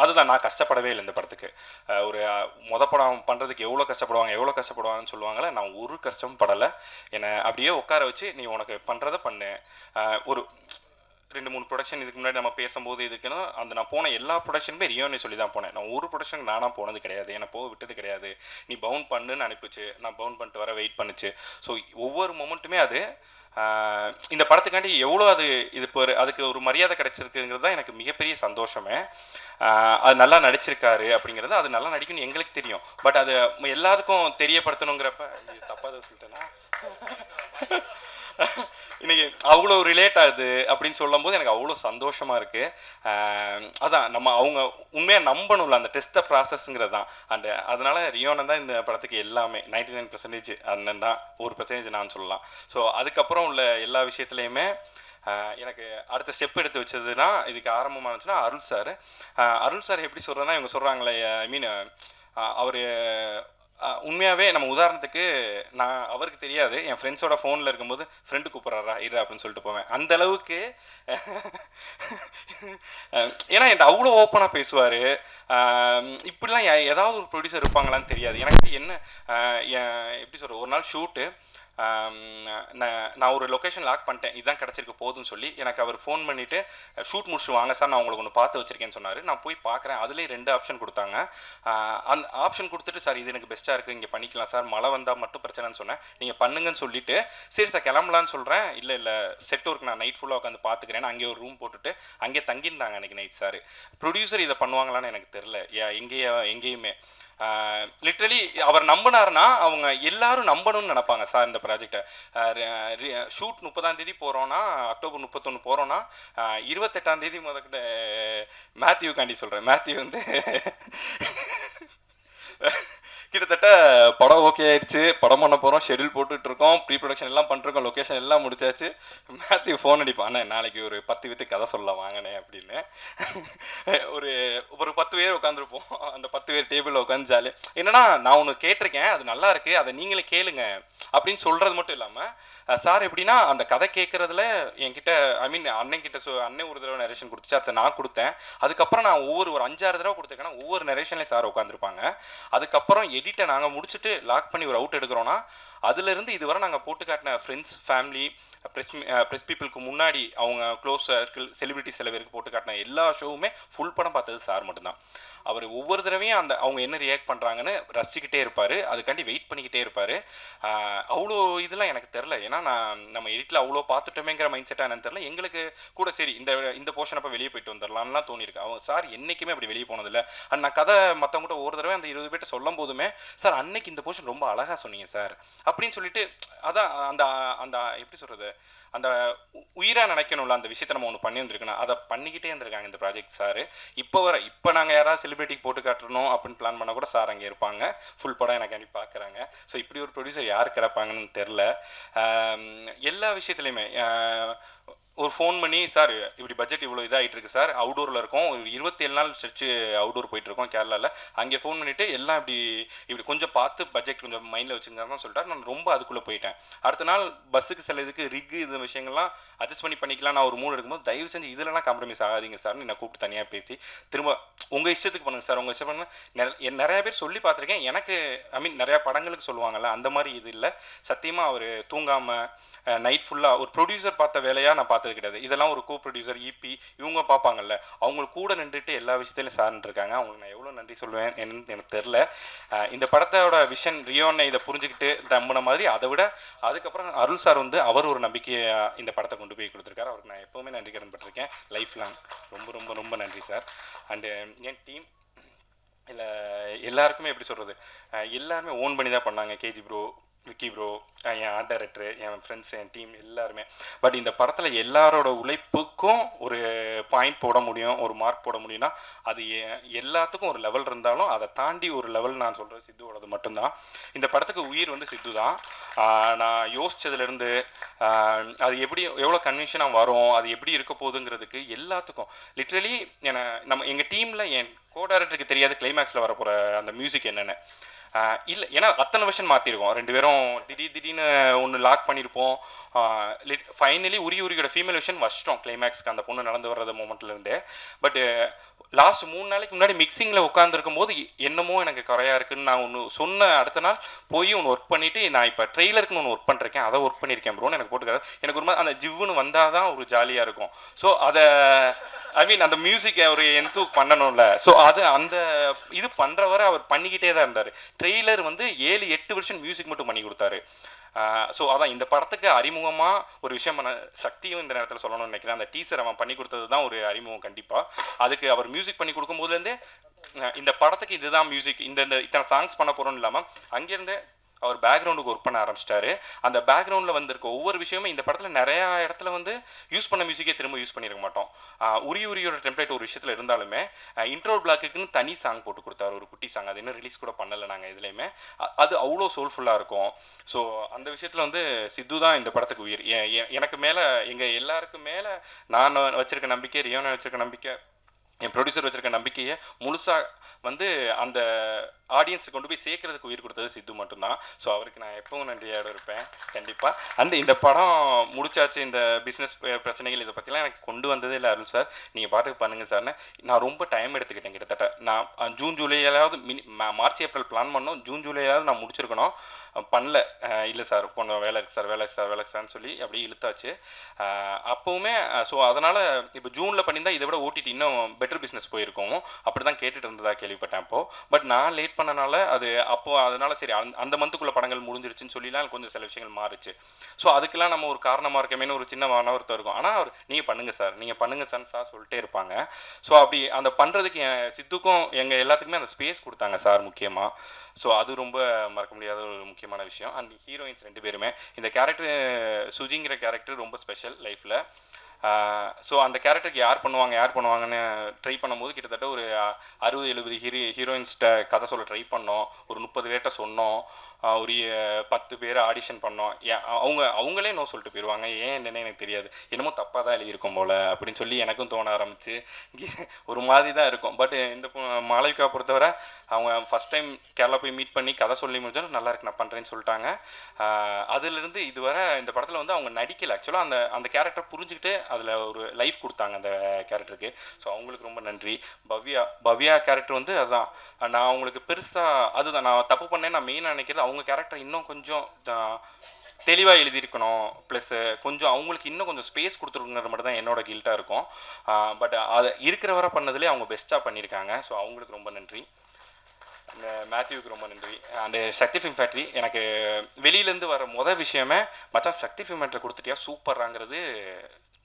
அதுதான் நான் கஷ்டப்படவே இல்லை இந்த படத்துக்கு. ஒரு படம் பண்ணுறதுக்கு எவ்வளோ கஷ்டப்படுவாங்கன்னு சொல்லுவாங்களே, நான் ஒரு கஷ்டமும் படலை. என்னை அப்படியே உட்கார வச்சு நீ உனக்கு பண்ணுறதை பண்ணு. ஒரு 2-3 ப்ரொடக்ஷன் இதுக்கு முன்னாடி நம்ம பேசும்போது இதுக்குன்னா நான் போன எல்லா ப்ரொடக்ஷனுமே ரியோனே சொல்லி தான் போனேன். நான் ஒரு ப்ரொடக்ஷனுக்கு நானாக போனது கிடையாது, என்னை விட்டது கிடையாது. நீ பவுன் பண்ணுன்னு அனுப்பிச்சு, நான் பவுன் பண்ணிட்டு வர வெயிட் பண்ணிச்சு. ஸோ ஒவ்வொரு மொமெண்ட்டுமே அது இந்த படத்துக்காண்டி எவ்வளோ அதுக்கு ஒரு மரியாதை கிடைச்சிருக்குங்கிறது தான் எனக்கு மிகப்பெரிய சந்தோஷமே. அது நல்லா நடிச்சிருக்காரு அப்படிங்கிறது, அது நல்லா நடிக்கணும்னு எங்களுக்கு தெரியும். பட் அது எல்லாருக்கும் தெரியப்படுத்தணுங்கிறப்ப தப்பாக தான் சொல்லிட்டேன்னா இன்னைக்கு அவ்வளோ ரிலேட் ஆகுது அப்படின்னு சொல்லும் போது எனக்கு அவ்வளோ சந்தோஷமா இருக்கு. அதான் நம்ம அவங்க உண்மையாக நம்பணும்ல, அந்த டெஸ்ட் ப்ராசஸ்ங்கிறது தான். அதனால ரியோனன் தான் இந்த படத்துக்கு எல்லாமே. 99% அண்ணன் தான், 1% நான் சொல்லலாம். ஸோ அதுக்கப்புறம் உள்ள எல்லா விஷயத்துலையுமே எனக்கு அடுத்த ஸ்டெப் எடுத்து வச்சதுன்னா இதுக்கு ஆரம்பமாக இருந்துச்சுன்னா அருள் சார் எப்படி சொல்கிறதுனா இவங்க சொல்கிறாங்களே ஐ மீன் அவர் உண்மையாகவே நம்ம உதாரணத்துக்கு நான் அவருக்கு தெரியாது என் ஃப்ரெண்ட்ஸோட ஃபோனில் இருக்கும்போது ஃப்ரெண்டு கூப்பிட்றாரா இரு அப்படின்னு சொல்லிட்டு போவேன் அந்த அளவுக்கு ஏன்னா என்கிட்ட அவ்வளோ ஓப்பனாக பேசுவார். இப்படிலாம் ஏதாவது ஒரு ப்ரொடியூசர் இருப்பாங்களான்னு தெரியாது எனக்கு. என்ன எப்படி சொல்கிறது, ஒரு நாள் ஷூட்டு நான் ஒரு லொக்கேஷன் லாக் பண்ணிட்டேன், இதுதான் கிடச்சிருக்கு போதும்னு சொல்லி எனக்கு அவர் ஃபோன் பண்ணிவிட்டு ஷூட் முடிச்சு வாங்க சார் நான் உங்களுக்கு ஒன்று பார்த்து வச்சுருக்கேன்னு சொன்னார். நான் போய் பார்க்குறேன், அதுலேயே 2 ஆப்ஷன் கொடுத்தாங்க. அந்த ஆப்ஷன் கொடுத்துட்டு சார் இது எனக்கு பெஸ்ட்டாக இருக்குது இங்கே பண்ணிக்கலாம் சார், மழை வந்தால் மட்டும் பிரச்சனைன்னு சொன்னேன். நீங்கள் பண்ணுங்கன்னு சொல்லிவிட்டு சரி சார் கிளம்பலான்னு சொல்கிறேன். இல்லை செட் ஒர்க் நான் நைட் ஃபுல்லாக உட்காந்து பார்த்துக்கிறேன். அங்கே ஒரு ரூம் போட்டுட்டு அங்கே தங்கியிருந்தாங்க அன்றைக்கி நைட். சார் ப்ரொடியூசர் இதை பண்ணுவாங்களான்னு எனக்கு தெரில எங்கேயுமே. லிட்ரலி அவர் நம்பினார்னா அவங்க எல்லாரும் நம்பணும்னு நினைப்பாங்க சார். இந்த ப்ராஜெக்டை ஷூட் 30ஆம் தேதி போகிறோன்னா, அக்டோபர் 31 போகிறோன்னா 28ஆம் தேதி முதல்கிட்ட மேத்யூ காண்டி சொல்கிறேன். மேத்யூ வந்து கிட்டத்தட்ட படம் ஓகே ஆயிடுச்சு, படம் பண்ண போகிறோம், ஷெடியூல் போட்டுட்டு இருக்கோம், ப்ரீ ப்ரொடக்ஷன் எல்லாம் பண்ணிருக்கோம், லொக்கேஷன் எல்லாம் முடிச்சாச்சு. மேத்யூ ஃபோன் அடிப்பான், அண்ணே நாளைக்கு ஒரு 10 வித்து கதை சொல்ல வாங்கினே அப்படின்னு. ஒரு 10 பேர் உட்காந்துருப்போம், அந்த 10 பேர் டேபிளில் உட்காந்து ஜாலி. என்னன்னா நான் ஒன்று கேட்டிருக்கேன், அது நல்லா இருக்கு, அதை நீங்களே கேளுங்க அப்படின்னு சொல்றது மட்டும் இல்லாமல் சார் எப்படின்னா அந்த கதை கேட்கறதுல என்கிட்ட ஐ மீன் அண்ணன்கிட்ட அண்ணன் ஒரு தடவை நரேஷன் கொடுத்துச்சு, அதை நான் கொடுத்தேன். அதுக்கப்புறம் நான் ஒரு 5-6 தடவை கொடுத்துருக்கேன்னா ஒவ்வொரு நரேஷன்லேயும் சார் உட்காந்துருப்பாங்க. அதுக்கப்புறம் எடிட்டை நாங்கள் முடிச்சுட்டு லாக் பண்ணி ஒரு அவுட் எடுக்கிறோன்னா அதுலேருந்து இதுவரை நாங்கள் போட்டு காட்டின ஃப்ரெண்ட்ஸ், ஃபேமிலி, ப்ரெஸ் பீப்புளுக்கு முன்னாடி அவங்க க்ளோஸ் சர்க்கிள், செலிபிரிட்டி சில பேருக்கு போட்டு காட்டின எல்லா ஷோவுமே ஃபுல் படம் பார்த்தது சார் மட்டும்தான். அவர் ஒவ்வொரு தடவையும் அவங்க என்ன ரியாக்ட் பண்ணுறாங்கன்னு ரசிச்சுக்கிட்டே இருப்பார், அதுக்காண்டி வெயிட் பண்ணிக்கிட்டே இருப்பார். அவ்வளோ இதெல்லாம் எனக்கு தெரில, ஏன்னா நம்ம எடிட்டில் அவ்வளோ பார்த்துட்டோமேங்கிற மைண்ட் செட்டாக என்னன்னு தெரில. எங்களுக்கு கூட சரி இந்த போர்ஷன் அப்போ வெளியே போயிட்டு வந்துடலாம்லாம் தோணியிருக்கு. அவங்க சார் என்றைக்குமே அப்படி வெளியே போனதில்லை. அண்ட் நான் கதை மற்றவங்ககிட்ட ஒரு தடவை அந்த 20 பேர்ட்ட சொல்லும் போதுமே சார் அன்னைக்கு இந்த போர்ஷன் ரொம்ப அழகாக சொன்னீங்க சார் அப்படின்னு சொல்லிட்டு, அதான் அந்த அந்த எப்படி சொல்கிறது, அந்த உயிராக நினைக்கணும்ல அந்த விஷயத்தை நம்ம ஒன்று பண்ணி வந்துருக்கணும், அதை பண்ணிக்கிட்டே இருந்திருக்காங்க இந்த ப்ராஜெக்ட் சார். இப்போ நாங்கள் யாராவது செலிபிரிட்டிக்கு போட்டு காட்டணும் அப்படின்னு பிளான் பண்ணால் கூட சார் அங்கே இருப்பாங்க, ஃபுல் படம் எனக்கு அனுப்பி பார்க்குறாங்க. ஸோ இப்படி ஒரு ப்ரொடியூசர் யார் கிடப்பாங்கன்னு தெரில. எல்லா விஷயத்துலையுமே ஒரு ஃபோன் பண்ணி சார் இப்படி பட்ஜெட் இவ்வளோ இதாகிட்டு இருக்கு சார், அவுடோரில் இருக்கோம், ஒரு 27 நாள் ஸ்ட்ரெச்சு அவுடோர் போயிட்டுருக்கோம் கேரளாவில், அங்கே ஃபோன் பண்ணிவிட்டு எல்லாம் இப்படி கொஞ்சம் பார்த்து பட்ஜெட் கொஞ்சம் மைண்டில் வச்சுருந்தாருன்னு சொல்லிட்டார். நான் ரொம்ப அதுக்குள்ளே போயிட்டேன். அடுத்த நாள் பஸ்ஸுக்கு சில இதுக்கு ரிக்கு இந்த விஷயங்கள்லாம் அட்ஜஸ்ட் பண்ணிக்கலாம் நான் ஒரு மூணு இருக்கும்போது தயவு செஞ்சு இதெல்லாம் காம்ப்ரமைஸ் ஆகாதீங்க சார்னு என்னை கூப்பிட்டு தனியாக பேசி திரும்ப உங்கள் இஷ்டத்துக்கு பண்ணுங்கள் சார், உங்கள் இஷ்டம் பண்ணுங்க. நிறையா பேர் சொல்லி பார்த்துருக்கேன், எனக்கு ஐ மீன் நிறையா படங்களுக்கு சொல்லுவாங்கள்ல அந்த மாதிரி இது இல்லை. சத்தியமாக அவர் தூங்காமல் நைட் ஃபுல்லாக ஒரு ப்ரொடியூசர் பார்த்த வேலையாக நான் பார்த்தது கிடையாது. இதெல்லாம் ஒரு கோ ப்ரொடியூசர் இபி இவங்க பார்ப்பாங்கல்ல, அவங்களுக்கு கூட நின்றுட்டு எல்லா விஷயத்திலையும் சார்ன்னு இருக்காங்க. அவங்களுக்கு நான் எவ்வளோ நன்றி சொல்லுவேன் என்னன்னு எனக்கு தெரில. இந்த படத்தோட விஷன் ரியோனை இதை புரிஞ்சுக்கிட்டு நம்பின மாதிரி அதை விட அதுக்கப்புறம் அருள் சார் வந்து அவர் ஒரு நம்பிக்கையை இந்த படத்தை கொண்டு போய் கொடுத்துருக்காரு. அவருக்கு நான் எப்போவுமே நன்றி கடன் பட்டிருக்கேன் லைஃப் லாங். ரொம்ப ரொம்ப ரொம்ப நன்றி சார். அண்டு என் டீம் இல்லை எல்லாருக்குமே எப்படி சொல்கிறது, எல்லாருமே ஓன் பண்ணி தான் பண்ணாங்க. கேஜி ப்ரோ, விக்கி ப்ரோ, என் ஆர்ட் டைரக்டரு, என் ஃப்ரெண்ட்ஸ், என் டீம் எல்லாருமே. பட் இந்த படத்தில் எல்லாரோட உழைப்புக்கும் ஒரு பாயிண்ட் போட முடியும், ஒரு மார்க் போட முடியும்னா அது எல்லாத்துக்கும் ஒரு லெவல் இருந்தாலும் அதை தாண்டி ஒரு லெவல் நான் சொல்கிறது சித்துவோடது மட்டும்தான். இந்த படத்துக்கு உயிர் வந்து சித்து தான். நான் யோசித்ததுலேருந்து அது எப்படி எவ்வளோ கன்வின்ஷனாக வரும், அது எப்படி இருக்க போகுதுங்கிறதுக்கு எல்லாத்துக்கும் லிட்ரலி எங்கள் டீமில் என் கோ டைரக்டருக்கு தெரியாத கிளைமேக்ஸில் வரப்போகிற அந்த மியூசிக் என்னென்னு இல்லை. ஏன்னா அத்தனை வருஷன் மாற்றிருக்கோம், 2 பேரும் திடீர்னு ஒன்று லாக் பண்ணியிருப்போம். ஃபைனலி உரியோட ஃபீமேல் விஷன் வச்சிட்டோம் கிளைமேக்ஸ்க்கு, அந்த பொண்ணு நடந்து வர்றது மூமெண்ட்லேருந்து. பட் லாஸ்ட் 3 நாளைக்கு முன்னாடி மிக்சிங்கில் உட்காந்துருக்கும் போது என்னமோ எனக்கு குறையாக இருக்குதுன்னு நான் ஒன்று சொன்ன அடுத்த நாள் போய் ஒன்று ஒர்க் பண்ணிவிட்டு நான் இப்போ ட்ரெய்லருக்குன்னு ஒன்று ஒர்க் பண்ணிருக்கேன், அதை ஒர்க் பண்ணியிருக்கேன் ப்ரோன்னு எனக்கு போட்டுக்காது. எனக்கு ஒரு மாதிரி அந்த ஜிவ்வுன்னு வந்தால் தான் ஒரு ஜாலியாக இருக்கும். ஸோ அதை ஐ மீன் அந்த மியூசிக்கை ஒரு எந்த பண்ணணும்ல, ஸோ அது அந்த இது பண்ணுறவரை அவர் பண்ணிக்கிட்டே தான் இருந்தார். ட்ரெய்லர் வந்து 7-8 வருஷம் மியூசிக் மட்டும் பண்ணி கொடுத்தாரு. ஸோ அதான் இந்த படத்துக்கு அறிமுகமாக ஒரு விஷயம் பண்ண சக்தியும் இந்த நேரத்தில் சொல்லணும்னு நினைக்கிறேன். அந்த டீசர் அவன் பண்ணி கொடுத்தது தான் ஒரு அறிமுகம் கண்டிப்பாக. அதுக்கு அவர் மியூசிக் பண்ணி கொடுக்கும்போதுலேருந்தே இந்த படத்துக்கு இதுதான் மியூசிக், இத்தனை சாங்ஸ் பண்ண போகிறோன்னு இல்லாமல் அங்கேருந்து அவர் பேக்ரவுண்டுக்கு ஒர்க் பண்ண ஆரம்பிச்சிட்டாரு. அந்த பேக்ரவுண்டில் வந்திருக்க ஒவ்வொரு விஷயமும் இந்த படத்தில் நிறையா இடத்துல வந்து யூஸ் பண்ண மியூசிக்கே திரும்ப யூஸ் பண்ணியிருக்க மாட்டோம். உரியோட டெம்ப்ளேட் ஒரு விஷயத்தில் இருந்தாலுமே இன்ட்ரோ பிளாக்குக்குன்னு தனி சாங் போட்டு கொடுத்தாரு, ஒரு குட்டி சாங். அது இன்னும் ரிலீஸ் கூட பண்ணலை நாங்கள் இதுலேயுமே. அது அவ்வளோ சோல்ஃபுல்லாக இருக்கும். ஸோ அந்த விஷயத்தில் வந்து சித்து தான் இந்த படத்துக்கு உயிர். எனக்கு மேலே எங்கள் எல்லாருக்கும் மேலே நான் வச்சுருக்க நம்பிக்கை, ரியோனை வச்சுருக்க நம்பிக்கை, என் ப்ரொடியூசர் வச்சுருக்க நம்பிக்கையை முழுசாக வந்து அந்த ஆடியன்ஸுக்கு கொண்டு போய் சேர்க்கறதுக்கு உயிர் கொடுத்தது சித்து மட்டும்தான். ஸோ அவருக்கு நான் எப்பவும் நன்றியோடு இருப்பேன் கண்டிப்பாக. இந்த படம் முடிச்சாச்சு. இந்த பிஸ்னஸ் பிரச்சனைகள் இதை பற்றிலாம் எனக்கு கொண்டு வந்ததே இல்லை அருள் சார், நீங்கள் பாட்டுக்கு பண்ணுங்கள் சார்னு. நான் ரொம்ப டைம் எடுத்துக்கிட்டேன். கிட்டத்தட்ட நான் ஜூன் ஜூலையாவது மார்ச் ஏப்ரல் பிளான் பண்ணோம். ஜூன் ஜூலையாவது நான் முடிச்சிருக்கணும், பண்ணல. இல்லை சார் கொஞ்சம் வேலை இருக்குது சார், வேலை சார்னு சொல்லி அப்படியே இழுத்தாச்சு. அப்போவுமே ஸோ அதனால் இப்போ ஜூனில் பண்ணியிருந்தால் இதை விட ஓட்டிட்டு இன்னும் பெட்டர் பிஸ்னஸ் போயிருக்கோம். அப்படி தான் கேட்டுட்டு இருந்ததா கேள்விப்பட்டேன் அப்போது. பட் நான் லேட் பண்ணனால அது அப்போது அதனால் சரி அந்த மந்த்துக்குள்ளே படங்கள் முடிஞ்சிருச்சுன்னு சொல்லிலாம் கொஞ்சம் சில விஷயங்கள் மாறிச்சு. ஸோ அதுக்கெல்லாம் நம்ம ஒரு காரணமாக இருக்கமேனு ஒரு சின்ன மனவருத்தம் இருக்கும். ஆனால் அவர் நீங்கள் பண்ணுங்கள் சார் சார் சொல்லிட்டே இருப்பாங்க. ஸோ அப்படி அந்த பண்ணுறதுக்கு சித்துக்கும் எங்கள் எல்லாத்துக்குமே அந்த ஸ்பேஸ் கொடுத்தாங்க சார் முக்கியமாக. ஸோ அது ரொம்ப மறக்க முடியாத ஒரு முக்கியமான விஷயம். அண்ட் ஹீரோயின்ஸ் 2 பேருமே, இந்த கேரக்டர் சுஜிங்கிற கேரக்டர் ரொம்ப ஸ்பெஷல் லைஃப்பில். ஸோ அந்த கேரக்டருக்கு யார் பண்ணுவாங்கன்னு ட்ரை பண்ணும்போது கிட்டத்தட்ட ஒரு 60-70 ஹீரோயின்ஸ்கிட்ட கதை சொல்ல ட்ரை பண்ணோம். ஒரு 30 பேர்கிட்ட சொன்னோம். ஒரு 10 பேர் ஆடிஷன் பண்ணோம். அவங்களே நோ சொல்லிட்டு போயிடுவாங்க. ஏன் என்னன்னு எனக்கு தெரியாது, என்னமோ தப்பாக தான் எழுதியிருக்கும் போல் அப்படின்னு சொல்லி எனக்கும் தோண ஆரம்பிச்சு ஒரு மாதிரி தான் இருக்கும். பட் இந்த மாளவிகா பொறுத்தவரை அவங்க ஃபஸ்ட் டைம் கேரளா போய் மீட் பண்ணி கதை சொல்லி முடிஞ்சாலும் நல்லா இருக்கு நான் பண்ணுறேன்னு சொல்லிட்டாங்க. அதுலேருந்து இதுவரை இந்த படத்தில் வந்து அவங்க நடிக்கலை. ஆக்சுவலாக அந்த கேரக்டர் புரிஞ்சுக்கிட்டு அதில் ஒரு லைஃப் கொடுத்தாங்க அந்த கேரக்டருக்கு. ஸோ அவங்களுக்கு ரொம்ப நன்றி. பவ்யா கேரக்டர் வந்து அதுதான் நான் அவங்களுக்கு பெருசாக அதுதான் நான் தப்பு பண்ணேன். நான் மெயினாக நினைக்கிறது அவங்க கேரக்டர் இன்னும் கொஞ்சம் தெளிவாக எழுதியிருக்கணும். ப்ளஸ் கொஞ்சம் அவங்களுக்கு இன்னும் கொஞ்சம் ஸ்பேஸ் கொடுத்துருக்குங்கிறது மட்டும் தான் என்னோட கில்ட்டாக இருக்கும். பட் அதை இருக்கிற வரை பண்ணதுலேயே அவங்க பெஸ்ட்டாக பண்ணியிருக்காங்க. ஸோ அவங்களுக்கு ரொம்ப நன்றி. மேத்யூவுக்கு ரொம்ப நன்றி. அந்த சக்தி ஃபிலிம் ஃபேக்ட்ரி எனக்கு வெளியிலேருந்து வர விஷயமே மச்சான் சக்தி ஃபிலிம் ஃபேக்ட்ரி கொடுத்துட்டியா சூப்பராங்கிறது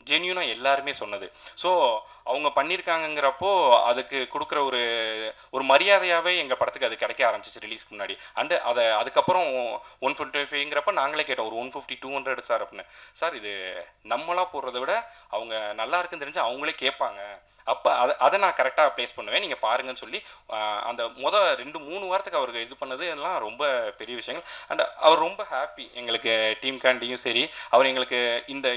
ஜென்யூனாக எல்லாருமே சொன்னது. ஸோ அவங்க பண்ணியிருக்காங்கங்கிறப்போ அதுக்கு கொடுக்குற ஒரு மரியாதையாகவே எங்கள் படத்துக்கு அது கிடைக்க ஆரம்பிச்சிச்சு ரிலீஸ்க்கு முன்னாடி. அதுக்கப்புறம் 155ங்கிறப்ப நாங்களே கேட்டோம் ஒரு 150-200 சார் அப்படின்னு. சார் இது நம்மளாக போடுறத விட அவங்க நல்லா இருக்குன்னு தெரிஞ்சு அவங்களே கேட்பாங்க, அப்போ அதை நான் கரெக்டாக ப்ளேஸ் பண்ணுவேன், நீங்கள் பாருங்கன்னு சொல்லி அந்த 2-3 வாரத்துக்கு அவருக்கு இது பண்ணது எல்லாம் ரொம்ப பெரிய விஷயங்கள். அண்ட் அவர் ரொம்ப ஹாப்பி. எங்களுக்கு டீம் கேண்டியும் சரி, அவர் எங்களுக்கு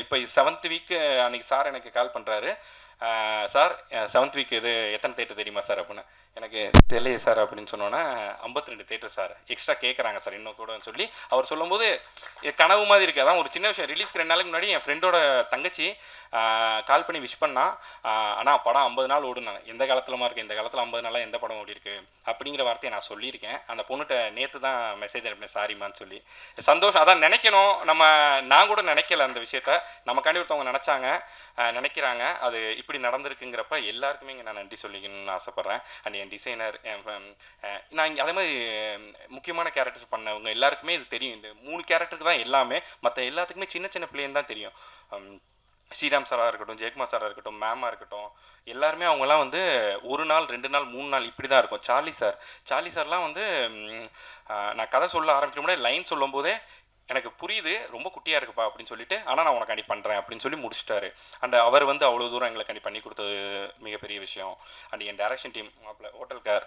இப்போ 7th வீக்கு அன்றைக்கி சார் எனக்கு கால் பண்ணுறாரு. சார் 7th வீக் இது எத்தனை தேட்டர் தெரியுமா சார் அப்படின்னு. எனக்கு தெரியலையே சார் அப்படின்னு சொன்னோன்னே 52 தேட்டர் சார் எக்ஸ்ட்ரா கேட்குறாங்க சார் இன்னும் கூட சொல்லி அவர் சொல்லும்போது கனவு மாதிரி இருக்குது. அதான் ஒரு சின்ன விஷயம். ரிலீஸ்க்கு 2 நாளைக்கு முன்னாடி என் ஃப்ரெண்டோட தங்கச்சி கால் பண்ணி விஷ் பண்ணா, ஆனால் படம் 50 நாள் ஓடுனாங்க. எந்த காலத்துலமா இருக்குது, இந்த காலத்தில் 50 நாளாக எந்த படம் ஓடி இருக்கு அப்படிங்கிற வார்த்தையை நான் சொல்லியிருக்கேன். அந்த பொண்ணுகிட்ட நேற்று தான் மெசேஜ் அனுப்பினேன் சாரிமான்னு சொல்லி. சந்தோஷம். அதான் நினைக்கணும் நம்ம. நான் கூட நினைக்கல அந்த விஷயத்த, நமக்காண்டி ஒருத்தவங்க நினைக்கிறாங்க. அது இப்படி நடந்திருக்குங்கிறப்ப எல்லாருக்குமே இங்கே நான் நன்றி சொல்லிக்கணும்னு ஆசைப்பட்றேன். அண்ட் என் டிசைனர், நான் அதே மாதிரி முக்கியமான கேரக்டர் பண்ணவங்க எல்லாருக்குமே இது தெரியும். இந்த 3 கேரக்டருக்கு தான் எல்லாமே, மற்ற எல்லாத்துக்குமே சின்ன சின்ன பிள்ளைன்னு தான் தெரியும். ஸ்ரீராம் சாராக இருக்கட்டும், ஜெயக்குமார் சாராக இருக்கட்டும், மேமாக இருக்கட்டும், எல்லாருமே அவங்கெல்லாம் வந்து 1 நாள் 2 நாள் 3 நாள் இப்படி தான் இருக்கும். சார்லி சார்லாம் வந்து நான் கதை சொல்ல ஆரம்பிக்கிற முன்னாடி லைன் சொல்லும் போதே எனக்கு புரியுது ரொம்ப குட்டியாக இருக்குப்பா அப்படின்னு சொல்லிட்டு, ஆனால் நான் உனக்காண்டி பண்ணுறேன் அப்படின்னு சொல்லி முடிச்சிட்டாரு. அண்ட் அவர் வந்து அவ்வளோ தூரம் எங்களுக்காண்டி பண்ணி கொடுத்தது மிகப்பெரிய விஷயம். அண்ட் என் டைரக்ஷன் டீம் ஹோட்டல்கார்,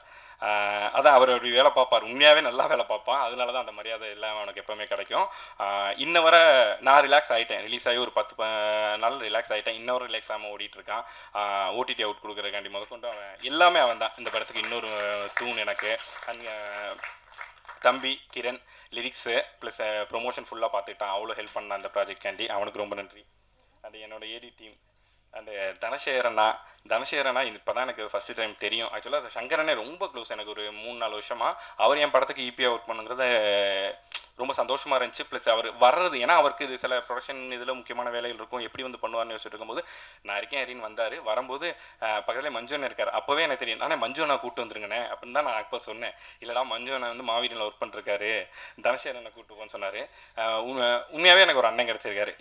அதான் அவர் அப்படி வேலை பார்ப்பார், உண்மையாகவே நல்லா வேலை பார்ப்பான். அதனால தான் அந்த மரியாதை எல்லாம் அவனுக்கு எப்போவுமே கிடைக்கும். இன்ன வரை நான் ரிலாக்ஸ் ஆகிட்டேன். ரிலீஸ் ஆகி ஒரு 10 நாள் ரிலாக்ஸ் ஆகிட்டேன். இன்னொரு ரிலாக்ஸ் ஆகாமல் ஓடிட்டுருக்கான். ஓடிடி அவுட் கொடுக்குறக்காண்டி முதற்கொண்டு அவன் எல்லாமே அவன் தான் இந்த படத்துக்கு இன்னொரு தூண் எனக்கு. அண்ட் தம்பி கிரண் லிரிக்ஸு ப்ளஸ் ப்ரொமோஷன் ஃபுல்லாக பார்த்துக்கிட்டான். அவ்வளோ ஹெல்ப் பண்ணான் அந்த ப்ராஜெக்ட் கேண்டி. அவனுக்கு ரொம்ப நன்றி. அண்ட் என்னோட ஏடி டீம் அண்டு தனசேகரண்ணா இப்போ தான் எனக்கு ஃபஸ்ட்டு டைம் தெரியும். ஆக்சுவலாக சங்கரனே ரொம்ப க்ளோஸ் எனக்கு ஒரு 3-4 வருஷமாக. அவர் என் படத்துக்கு ஈபியாக ஒர்க் பண்ணுங்கிறத ரொம்ப சந்தோஷமாக இருந்துச்சு. ப்ளஸ் அவர் வர்றது, ஏன்னா அவருக்கு இது சில ப்ரொடக்ஷன் இதில் முக்கியமான வேலைகள் இருக்கும், எப்படி வந்து பண்ணுவார்னு யோசிச்சுட்டு இருக்கும்போது நான் இருக்கேன் அப்படின்னு வந்தார். வரும்போது பக்கத்தில் மஞ்சு இருக்கார். அப்போவே எனக்கு தெரியும், நானே மஞ்சு அண்ணா கூப்பிட்டு வந்துருங்கண்ணே அப்படின்னு தான் நான் அப்போ சொன்னேன். இல்லைடா மஞ்சு அண்ணா வந்து மாவீரனில் ஒர்க் பண்ணிருக்காரு, தனசேகரன் அண்ணா கூப்பிட்டு போன்னு சொன்னார். உண்மையாகவே எனக்கு ஒரு அண்ணன் கிடச்சிருக்காரு.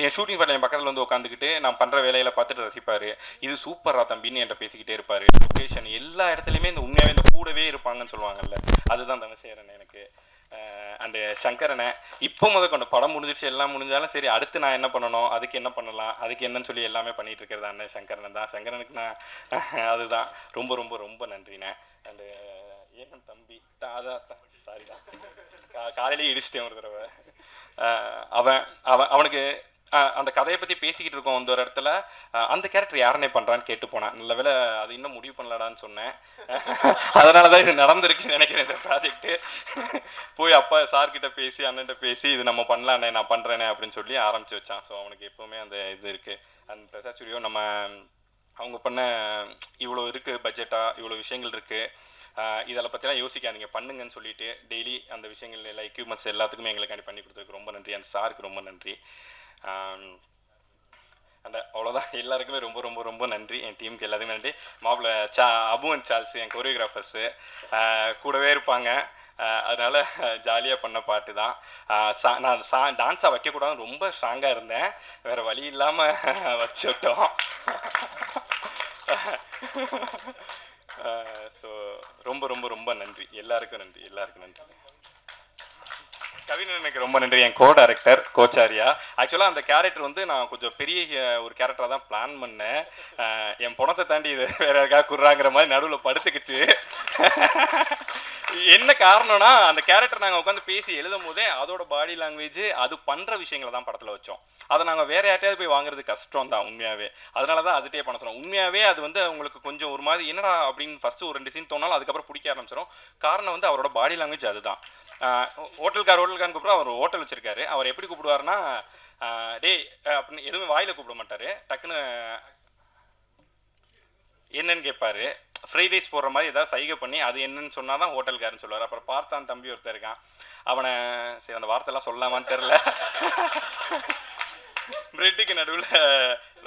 என் ஷூட்டிங் பார்ட்டில் என் பக்கத்தில் வந்து உட்காந்துக்கிட்டு நான் பண்ணுற வேலையில் பார்த்துட்டு ரசிப்பார். இது சூப்பரா தம்பின்னு என்கிட்ட பேசிக்கிட்டே இருப்பார். லொக்கேஷன் எல்லா இடத்துலையுமே இந்த உண்மையாகவே இந்த கூடவே இருப்பாங்கன்னு சொல்லுவாங்கல்ல, அதுதான் தனசேகரன் எனக்கு. அண்டு சங்கரனை இப்போ கொண்டு படம் முடிஞ்சிருச்சு, எல்லாம் முடிஞ்சாலும் சரி அடுத்து நான் என்ன பண்ணணும், அதுக்கு என்ன பண்ணலாம், அதுக்கு என்னன்னு சொல்லி எல்லாமே பண்ணிகிட்டு இருக்கிறது அண்ணன் சங்கரன் தான். சங்கரனுக்கு நான் அதுதான் ரொம்ப ரொம்ப ரொம்ப நன்றிண்ணே. அண்டு ஏன் தம்பி அதான் சாரி தான் காலையிலேயே இடிச்சிட்டேன் ஒரு தடவை. அவனுக்கு அந்த கதையை பற்றி பேசிக்கிட்டு இருக்கோம் அந்த ஒரு இடத்துல, அந்த கேரக்டர் யாருன்னே பண்ணுறான்னு கேட்டு போனேன். நல்ல வேளை அது இன்னும் முடிவு பண்ணலடான்னு சொன்னேன். அதனால தான் இது நடந்திருக்குன்னு நினைக்கிறேன். இந்த ப்ராஜெக்ட்டு போய் அப்பா சார்கிட்ட பேசி அண்ணன்ட்ட பேசி இது நம்ம பண்ணலாண்ணே, நான் பண்ணுறேனே அப்படின்னு சொல்லி ஆரம்பித்து வச்சான். ஸோ அவனுக்கு எப்போவுமே அந்த இது இருக்குது. அந்த பிரசாத் ஸ்டுடியோ நம்ம அவங்க பண்ண இவ்வளோ இருக்குது, பட்ஜெட்டாக இவ்வளோ விஷயங்கள் இருக்குது, இதில் பற்றிலாம் யோசிக்காதீங்க பண்ணுங்கன்னு சொல்லிட்டு டெய்லி அந்த விஷயங்கள் எல்லா எக்யூப்மெண்ட்ஸ் எல்லாத்துக்குமே எங்களுக்காண்டி பண்ணி கொடுத்ததுக்கு ரொம்ப நன்றி. அந்த சாருக்கு ரொம்ப நன்றி. அந்த அவ்வளோதான், எல்லாருக்குமே ரொம்ப ரொம்ப ரொம்ப நன்றி. என் டீமுக்கு எல்லாத்துக்குமே நன்றி. மாப்பிள்ள அபு அண்ட் சார்ல்ஸ் என் கொரியோகிராஃபர்ஸு கூடவே இருப்பாங்க. அதனால் ஜாலியாக பண்ண பாட்டு தான். நான் டான்ஸாக வைக்கக்கூடாதுன்னு ரொம்ப ஸ்ட்ராங்காக இருந்தேன், வேறு வழி இல்லாமல் வச்சுட்டோம். ஸோ ரொம்ப ரொம்ப ரொம்ப நன்றி, எல்லாருக்கும் நன்றி, எல்லாருக்கும் நன்றி. கவின் எனக்கு ரொம்ப நன்றி, என் கோ டைரக்டர் கோச்சாரியா. ஆக்சுவலாக அந்த கேரக்டர் வந்து நான் கொஞ்சம் பெரிய ஒரு கேரக்டராக தான் பிளான் பண்ணேன். என் பணத்தை தாண்டி இது வேற யாருக்காக குர்றாங்கிற மாதிரி நடுவில் படுத்துக்குச்சு. என்ன காரணம்னா அந்த கேரக்டர் நாங்கள் உட்காந்து பேசி எழுதும் போதே அதோட பாடி லாங்குவேஜ் அது பண்ணுற விஷயங்களை தான் படத்தில் வச்சோம். அதை நாங்கள் வேற யார்ட்டையாவது போய் வாங்குறது கஷ்டம் தான் உண்மையாகவே. அதனால தான் அதுட்டே பண்ண சொன்னோம். உண்மையாகவே அது வந்து அவங்களுக்கு கொஞ்சம் ஒரு மாதிரி என்னடா அப்படின்னு ஃபஸ்ட்டு ஒரு 2 சீன் தோணாலும் அதுக்கப்புறம் பிடிக்க ஆரம்பிச்சிடும். காரணம் வந்து அவரோட பாடி லாங்குவேஜ் அதுதான். ஹோட்டல்காரன் கூப்பிட்றா, அவர் ஹோட்டல் வச்சிருக்காரு. அவர் எப்படி கூப்பிடுவாருன்னா டேய் அப்படின்னு எதுவுமே வாயில் கூப்பிட மாட்டார், டக்குன்னு என்னன்னு கேட்பாரு. ஃப்ரைட் ரைஸ் போடுற மாதிரி ஏதாவது சைகை பண்ணி அது என்னன்னு சொன்னால் தான் ஹோட்டல்காரன்னு சொல்லுவார். அப்புறம் பார்த்தான் தம்பி ஒருத்தர் இருக்கான், அவனை சரி அந்த வார்த்தைலாம் சொல்லலாமான்னு தெரில, பிரெட்டுக்கு நடுவில்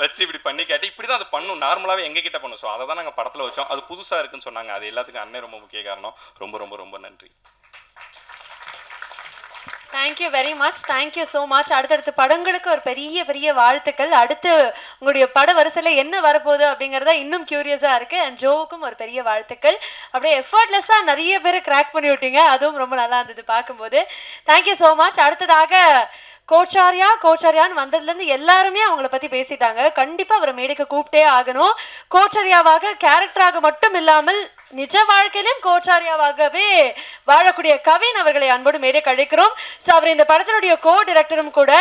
வச்சு இப்படி பண்ணி கேட்டு இப்படி தான் அது பண்ணும், நார்மலாகவே எங்ககிட்ட பண்ணும். ஸோ அதை தான் நாங்கள் படத்தில் வச்சோம். அது புதுசாக இருக்குன்னு சொன்னாங்க. அது எல்லாத்துக்கும் அண்ணன் ரொம்ப முக்கிய காரணம். ரொம்ப ரொம்ப ரொம்ப நன்றி. Thank you very much, thank you so much. அடுத்தடுத்த படங்களுக்கு ஒரு பெரிய பெரிய வாழ்த்துக்கள். அடுத்து உங்களுடைய பட வரிசையில் என்ன வரப்போகுது அப்படிங்கிறத இன்னும் க்யூரியஸாக இருக்குது. அண்ட் ஜோவுக்கும் ஒரு பெரிய வாழ்த்துக்கள். அப்படியே எஃபர்ட்லெஸ்ஸாக நிறைய பேர் கிராக் பண்ணி விட்டீங்க, அதுவும் ரொம்ப நல்லா இருந்தது பார்க்கும்போது. Thank you so much. அடுத்ததாக கோச்சாரியான்னு வந்ததுலேருந்து எல்லாருமே அவங்கள பற்றி பேசிட்டாங்க. கண்டிப்பாக அவரை மேடைக்கு கூப்பிட்டே ஆகணும். கோச்சாரியாவாக கேரக்டராக மட்டும் இல்லாமல் நிஜ வாழ்க்கையிலும் கோச்சாரியாவாகவே வாழக்கூடிய கவின் அவர்களை அன்போடு மேடைக்கு அழைக்கிறோம். ஸோ அவர் இந்த படத்தினுடைய கோ டைரக்டரும் கூட.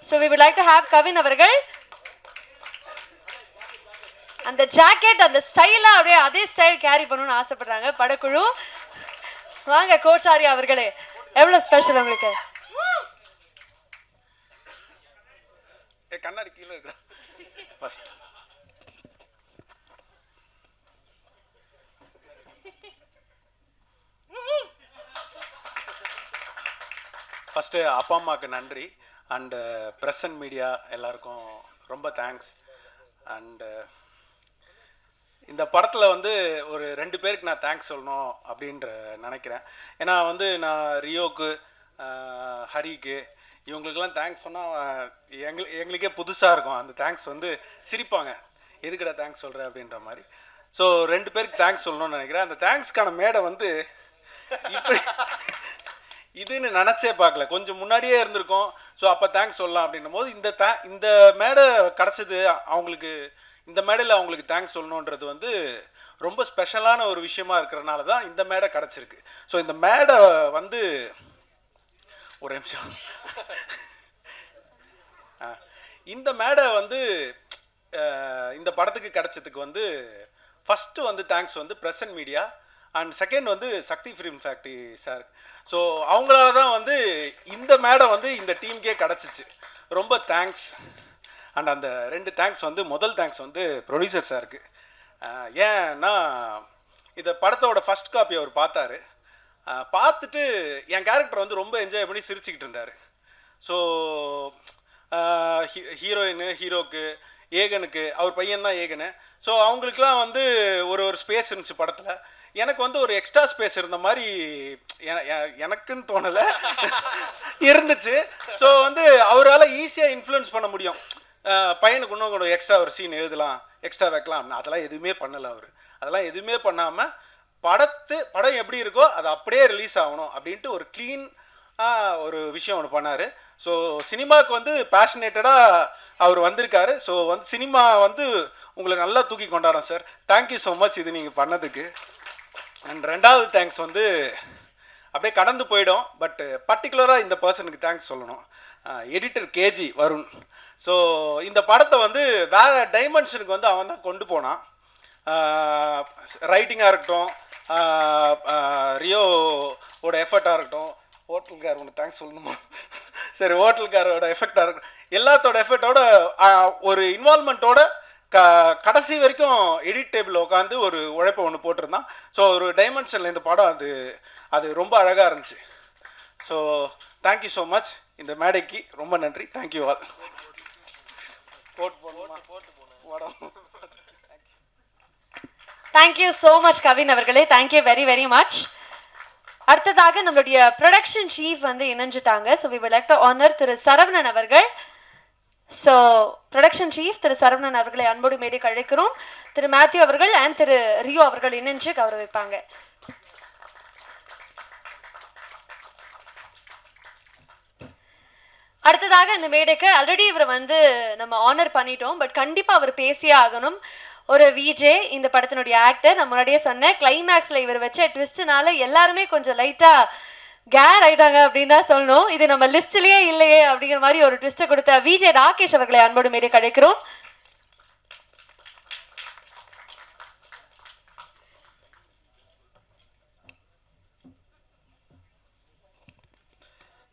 So we would like to have Kavin அவர்கள். அந்த ஜாக்கெட் அந்த ஸ்டைலா அப்படியே அதே ஸ்டைல் கேரி பண்ணணும்னு ஆசைப்படுறாங்க படக்குழு. வாங்க கோச்சாரியா அவர்களே, எவ்வளோ ஸ்பெஷல் உங்களுக்கு. கண்ணாடி கீழே இருக்கா ஃபர்ஸ்ட். ஃபஸ்ட்டு அப்பா அம்மாவுக்கு நன்றி. அண்டு ப்ரெஸ் அண்ட் மீடியா எல்லாருக்கும் ரொம்ப தேங்க்ஸ். அண்டு இந்த படத்தில் வந்து ஒரு 2 பேருக்கு நான் தேங்க்ஸ் சொல்லணும் அப்படின்ற நினைக்கிறேன். ஏன்னா வந்து நான் ரியோக்கு ஹரிக்கு இவங்களுக்கெல்லாம் தேங்க்ஸ் சொன்னால் எங்களுக்கே புதுசாக இருக்கும். அந்த தேங்க்ஸ் வந்து சிரிப்பாங்க, எதுக்கடா தேங்க்ஸ் சொல்கிறேன் அப்படின்ற மாதிரி. ஸோ 2 பேருக்கு தேங்க்ஸ் சொல்லணும்னு நினைக்கிறேன். அந்த தேங்க்ஸ்க்கான மேடை வந்து இப்படி இதுன்னு நினச்சே பார்க்கல, கொஞ்சம் முன்னாடியே இருந்திருக்கோம். ஸோ அப்போ தேங்க்ஸ் சொல்லலாம் அப்படின்னும் போது இந்த மேடை கிடச்சிது அவங்களுக்கு. இந்த மேடையில் அவங்களுக்கு தேங்க்ஸ் சொல்லணுன்றது வந்து ரொம்ப ஸ்பெஷலான ஒரு விஷயமா இருக்கிறனால தான் இந்த மேடை கிடச்சிருக்கு. ஸோ இந்த மேடை வந்து ஒரு நிமிஷம், இந்த மேடை வந்து இந்த படத்துக்கு கிடைச்சதுக்கு வந்து ஃபஸ்ட்டு வந்து தேங்க்ஸ் வந்து press and media and second வந்து சக்தி ஃபிலிம் ஃபேக்ட்ரி சார். ஸோ அவங்களால தான் வந்து இந்த மேடை வந்து இந்த டீமுக்கே கிடச்சிச்சு. ரொம்ப தேங்க்ஸ். அண்ட் அந்த 2 தேங்க்ஸ் வந்து முதல் தேங்க்ஸ் வந்து ப்ரொடியூசர் சாருக்கு. ஏன்னா இந்த படத்தோட ஃபஸ்ட் காப்பி அவர் பார்த்தாரு. பார்த்துட்டு என் கேரக்டர் வந்து ரொம்ப என்ஜாய் பண்ணி சிரிச்சுக்கிட்டு இருந்தார். ஸோ ஹீரோக்கு ஏகனுக்கு அவர் பையன்தான் ஏகனு. ஸோ அவங்களுக்குலாம் வந்து ஒரு ஸ்பேஸ் இருந்துச்சு படத்தில். எனக்கு வந்து ஒரு எக்ஸ்ட்ரா ஸ்பேஸ் இருந்த மாதிரி எனக்குன்னு தோணலை, இருந்துச்சு. ஸோ வந்து அவரால் ஈஸியாக இன்ஃப்ளூயன்ஸ் பண்ண முடியும். பையனுக்கு இன்னும் கூட எக்ஸ்ட்ரா ஒரு சீன் எழுதலாம், எக்ஸ்ட்ரா வைக்கலாம். அதெல்லாம் எதுவுமே பண்ணலை அவர். அதெல்லாம் எதுவுமே பண்ணாமல் படம் எப்படி இருக்கோ அது அப்படியே ரிலீஸ் ஆகணும் அப்படின்ட்டு ஒரு க்ளீன் ஒரு விஷயம் ஒன்று பண்ணார். ஸோ சினிமாவுக்கு வந்து பேஷனேட்டடாக அவர் வந்திருக்காரு. ஸோ வந்து சினிமா வந்து உங்களை நல்லா தூக்கி கொண்டாடும் சார். தேங்க்யூ ஸோ மச் இது நீங்கள் பண்ணதுக்கு. அண்ட் ரெண்டாவது தேங்க்ஸ் வந்து அப்படியே கடந்து போயிடும், பட் பர்டிகுலராக இந்த பர்சனுக்கு தேங்க்ஸ் சொல்லணும். Editor KG Varun. ஸோ இந்த படத்தை வந்து வேறு டைமென்ஷனுக்கு வந்து அவன் தான் கொண்டு போனான். ரைட்டிங்காக இருக்கட்டும், ரியோவோட எஃபர்ட்டாக இருக்கட்டும், ஹோட்டல்கார் ஒன்று தேங்க்ஸ் சொல்லணுமா? சரி, ஹோட்டல்காரோட எஃபெக்டாக இருக்கட்டும், எல்லாத்தோட எஃபெக்டோட ஒரு இன்வால்மெண்ட்டோட கடைசி வரைக்கும் எடிட் டேபிள் உட்காந்து ஒரு உழைப்பை ஒன்று போட்டிருந்தான். ஸோ ஒரு டைமென்ஷனில் இந்த படம் அது ரொம்ப அழகாக இருந்துச்சு. So thank you so much. இந்த மேடைக்கு ரொம்ப நன்றி. Thank you all. Thank you so much Kavin அவர்களே. Thank you very very much. அடுத்ததாக நம்மளுடைய ப்ரொடக்ஷன் சீஃப் வந்து இணைஞ்சிட்டாங்க. So we would like to honour திரு சரவணன் அவர்கள். ஸோ ப்ரொடக்ஷன் சீஃப் திரு சரவணன் அவர்களை அன்போடு மேடைக்கு அழைக்கிறோம். திரு மேத்யூ அவர்கள் அண்ட் திரு ரியோ அவர்கள் இணைஞ்சு கௌரவிப்பாங்க. அடுத்ததாக இந்த மேடைக்கு ஆல்ரெடி இவரை வந்து நம்ம ஆனர் பண்ணிட்டோம், பட் கண்டிப்பாக அவர் பேசியே ஆகணும். ஒரு விஜே, இந்த படத்தினுடைய ஆக்டர். நான் முன்னாடியே சொன்னேன், கிளைமேக்ஸில் இவர் வச்ச ட்விஸ்ட்னால எல்லாருமே கொஞ்சம் லைட்டாக கேர் ஆயிட்டாங்க அப்படின்னு தான் சொல்லணும். இது நம்ம லிஸ்ட்லயே இல்லையே அப்படிங்கிற மாதிரி ஒரு ட்விஸ்ட்டை கொடுத்த விஜே ராகேஷ் அவர்களை அன்போடு மேடை கிடைக்கிறோம்.